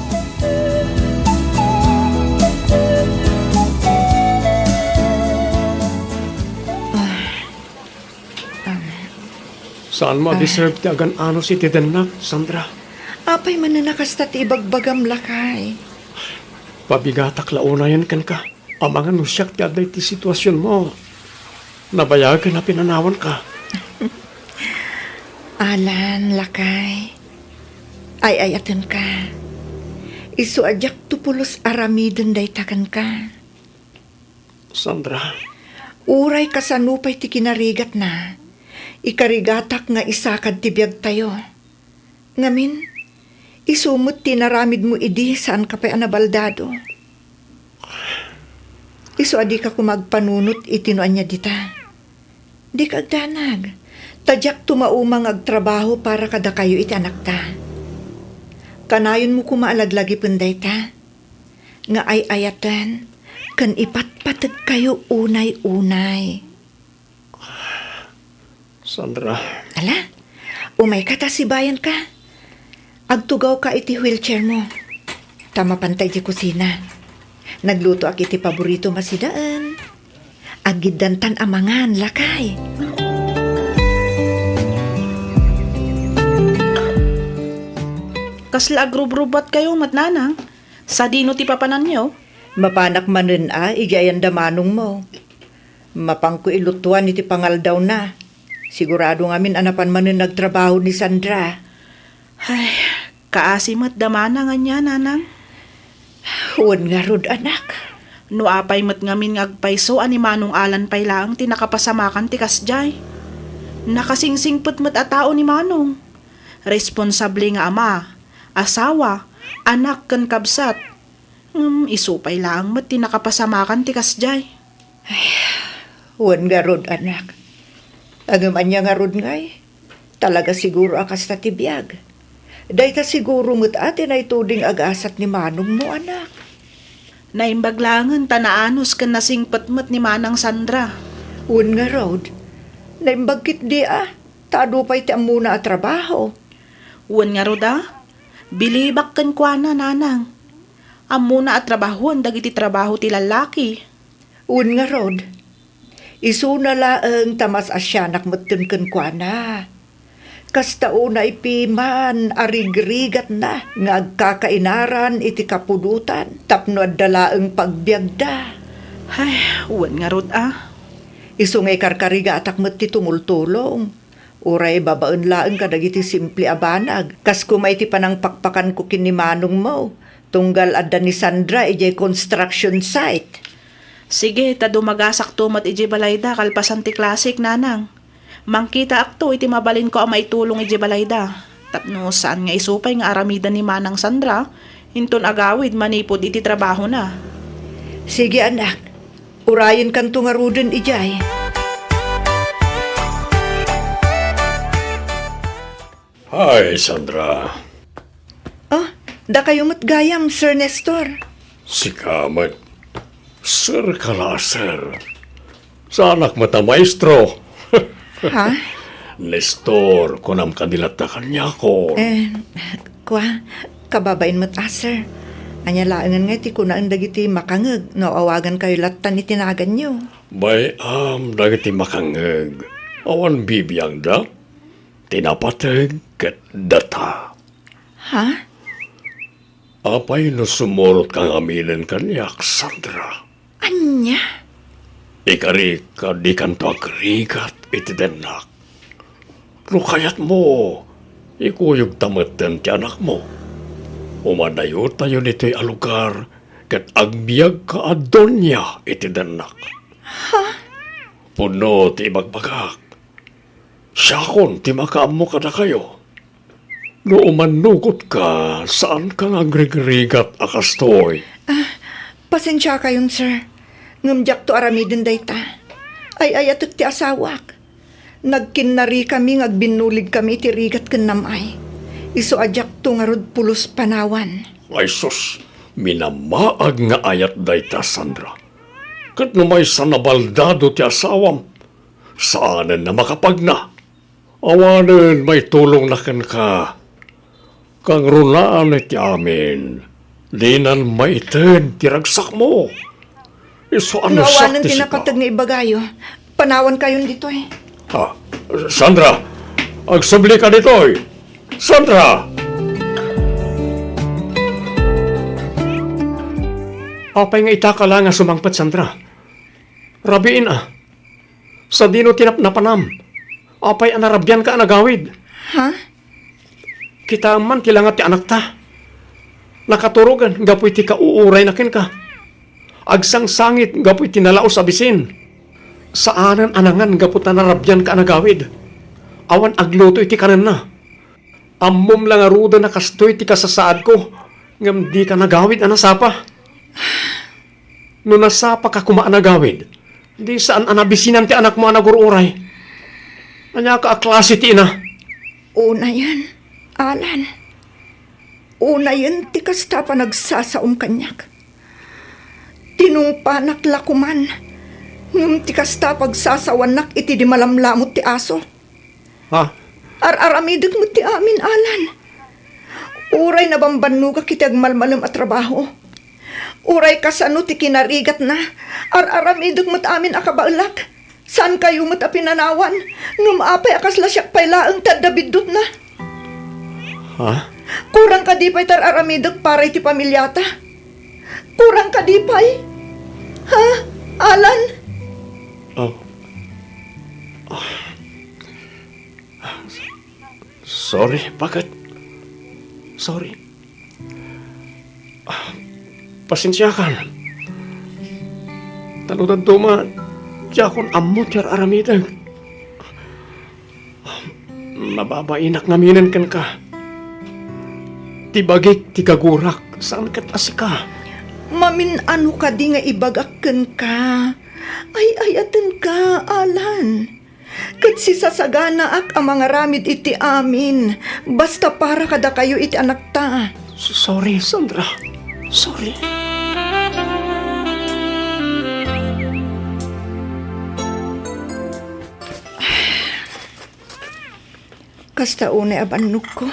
Saan ma-deserve ti agan ano si tidenak, Sandra? Apay mananakas ta ti ibagbagam lakay. Pabigatak launayan kan ka. Amangan no siyak ti aday ti sitwasyon mo. Nabayagan na pinanawan ka. Alan, lakay. Ay atin ka. Isu ajak tupulos aramidon day takan ka. Sandra. Uray kasanupay ti kinarigat na. Ikarigatak nga isakad ti biyag tayo. Ngamin, isumot tinaramid mo idi saan ka pa'y anabaldado. Isu adi ka kumagpanunot itinuan niya dita. Di ka agdanag. Tadyak tumaumang agtrabaho para kada kayo iti anak ta. Kanayon mo kumaalaglag ipunday ta. Nga ay ayatan, kan ipatpatag kayo unay-unay. Sandra. Ala, umay ka ta sibayan ka. Agtugaw ka iti wheelchair mo. Tama pantay di kusina. Nagluto ak iti paborito masidaan. Agiddantan amangan, lakay. Kasla agrubrubat kayo matnanang. Sa dino ti papanan nyo. Mapanak manen ijayan damanong mo. Mapangko ilutuan iti pangaldaw na. Sigurado ngamin anapan manen nagtrabaho ni Sandra. Ay, kaasimat damana nga niya, nanang. Huwag nga rod, anak. No apay mat ngamin ngagpayso ani Manong Alan pay lang ti nakapasamakan ti kasjay. Nakasingsingput mat a tao ni Manong. Responsable nga ama, asawa, anak ken kabsat. Isupay lang mat ti nakapasamakan ti kasjay. Ay, huwag nga rod, anak. Agaman niya nga rod ngay. Talaga siguro akas na tibiyag. Dahil ta siguro mo't atin ay tuding agasat ni Manong mo, anak. Naimbaglangan tanaanos kan nasing patmat ni Manang Sandra. Un nga road. Naimbagkit di tado pa iti muna at trabaho. Uwan nga roda, bilibak kan kwa na nanang. Amuna at trabahon dagiti trabaho ti lalaki. Un nga road. Isuna laeng tamas asyanak matun kan kwa na. Kasta una ipiman, arigrigat na, nga agkakainaran iti kapudutan, tapno adalaeng pagbiagda. Ay, uwan nga rod Isungay karkariga atak met ti tumultulong. Uray babaen laeng kadagiti simple abanag, kas kumay ti panang pakpakan ko kini manong mo, tunggal adda ni Sandra ijay construction site. Sige, ta dumagasak tumat iji balayda, kalpasan ti klasik nanang. Mangkita akto iti mabalin ko ang maitulong iji balayda. Tapno saan nga isupay nga aramida ni Manang Sandra, hinton agawid manipod iti trabaho na. Sige anak, urayin kan tungaruden ijay. Hi, Sandra. Oh, da kayo matgayam, Sir Nestor. Si Kamat. Sir kala, sir. Sa anak mata maestro. Ha? Nestor, kunam kanilata kanya ko. Kababain mo't sir. Anya laangan nga ti kunaan dagiti makangeg, no awagan kayo latan itinagan nyo. Bay, dagiti makangeg. Awan bibiyang da. Tinapateg ket data. Ha? Apay no sumurot kang aminin kanyak, Sandra. Anya? Ikari ka di kanto agrigat iti denak. No kayat mo, ikuyog tamatan ti anak mo. Umadayo tayo nito'y alugar ket agbiag ka adonya iti denak. Ha? Puno ti ibagbagak. Siyakon ti makaam mo kada kayo. No umanugot ka, saan kang agrigrigat akastoy? Pasensya kayon, sir. Ngamjak to aramidin dayta. Ay ayatot ti asawak. Nagkinari kami ngagbinulig kami ti rigat ken namay. Isu ajak to nga rod pulos panawan. Ay sus, minamaag nga ayat dayta, Sandra. Kat numay sa nabaldado ti asawam, saanan na makapagna. Awanan may tulong na kan ka. Kang runaan iti amin, dinan maiten ti ragsak mo. Iso ano Nawanan sakti tinakatag nga ibagayo. Panawan kayon dito eh. Sandra, agsabli ka dito eh. Sandra! Apay nga itaka lang nga sumangpat, Sandra. Rabiin sa dino tinap na panam. Apay anarabyan ka anagawid. Ha? Kita man tilangat ti anak ta. Nakaturugan, gapoy ti kauuray na kin ka. Agsang sangit, gapoy ti nalaos abisin. Saanan anangan, gapoy tanarabyan ka anagawid. Awan agluto iti kanan na. Ammom lang aruda na kastoy ti kasasaad ko. Ngam di ka nagawid anasapa. No nasapa ka kumaanagawid, di saan anabisinan ti anak mo anagururay. Anya ka aklase ti ina. Una yan, Alan. Una yan, ti kasta pa nagsasaom kanyak. Tinungpanak lakuman. Ngum ti kasta pagsasawanak iti di malamlamot ti aso. Ha? Ar-aramidog mo ti amin, Alan. Uray na bambanuga kiti agmalmalam at trabaho. Uray kasano ti kinarigat na. Ar-aramidog mo ti amin akabaulak. Saan kayo mo ta pinanawan? Ngum apay akasla siya paylaang tadabidot na. Ha? Kurang kadipay tar-aramidog para iti pamilyata. Kurang kadipay. Ha, Alan? Sorry, bakit? Sorry. Pasensya ka. Talutan tuma, jakon ammo tiar aramidag. Mababainak ngaminan kan ka. Tibagik, tigagurak, saan kat asika? Mamin ano ka di nga ibagakken ka. Ay ayaten ka, Alan. Kat si sasagana ak ang mga ramid iti amin. Basta para kada kayo iti anak ta. Sorry, Sandra. Sorry. Kasta unay abannog ko.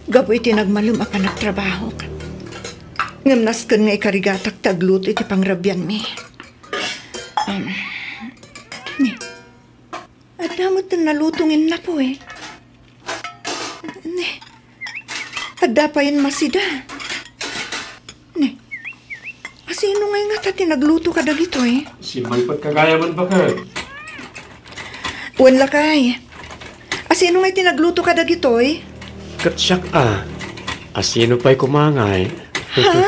Gapo iti nagmalum apan nagtrabaho. Ngamnas kan nga ikarigatak tagluto iti pangrabyan mi. Ni. At damot na nalutungin na po eh. Ni. At dapayin masida. Ni. Asino nga nga tati nagluto ka dagito eh? Si may pagkagayaman ba ka? Wan lakay. Asino nga tinagluto ka dagito eh? Katsyak asino pa'y kumangay. Ha?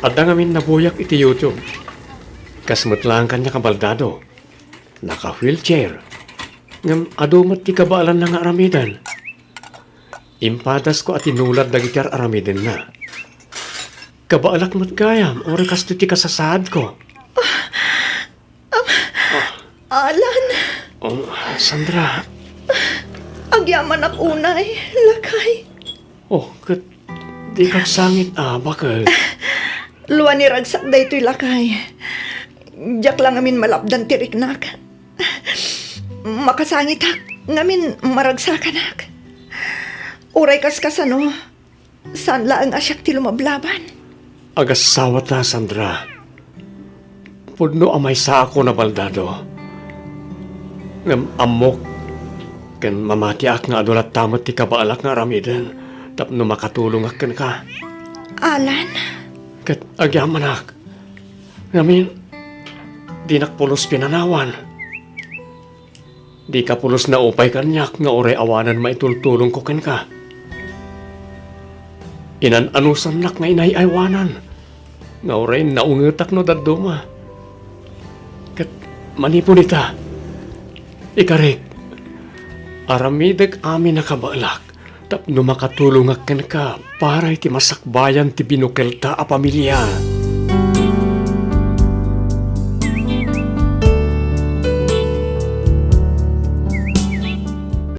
At ang amin nabuyak iti YouTube. Kasmut lang kanya kabaldado. Naka-wheelchair. Ngam adumat ti kabaalan na nga aramidan. Impadas ko at inulad dagitar aramidan na. Kabaalak mo't gayam, ori kasto ti kasasad ko. Alan, Sandra. agyaman ak unay, lakay. Kat di kag sangit bakit? Luwa ni ragsak da ito'y lakay. Diyak lang amin malapdan tiriknak. Makasangit hak, ngamin maragsakan hak. Uray kaskasano, saan laang asyak ti lumablaban? Agasawa ta, Sandra. Pudno amay sa ako na baldado. Ngam amok, kan mamati ak nga adulat tamat ti kabaalak nga aramidan, tapno makatulong ak kan ka. Alan, Kat agyaman ak. Ngamin, di nakpulos pinanawan. Di ka pulos na upay kanyak nga oray awanan maitultulong ko kan ka. Inan-anusan nak nga inay-aywanan. Nga oray naungutak no daduma. Kat manipon ita. Ikarik, aramidag amin na kabaalak. Tapno makatulong ak kan ka para iti masakbayan ti binukelta a pamilya.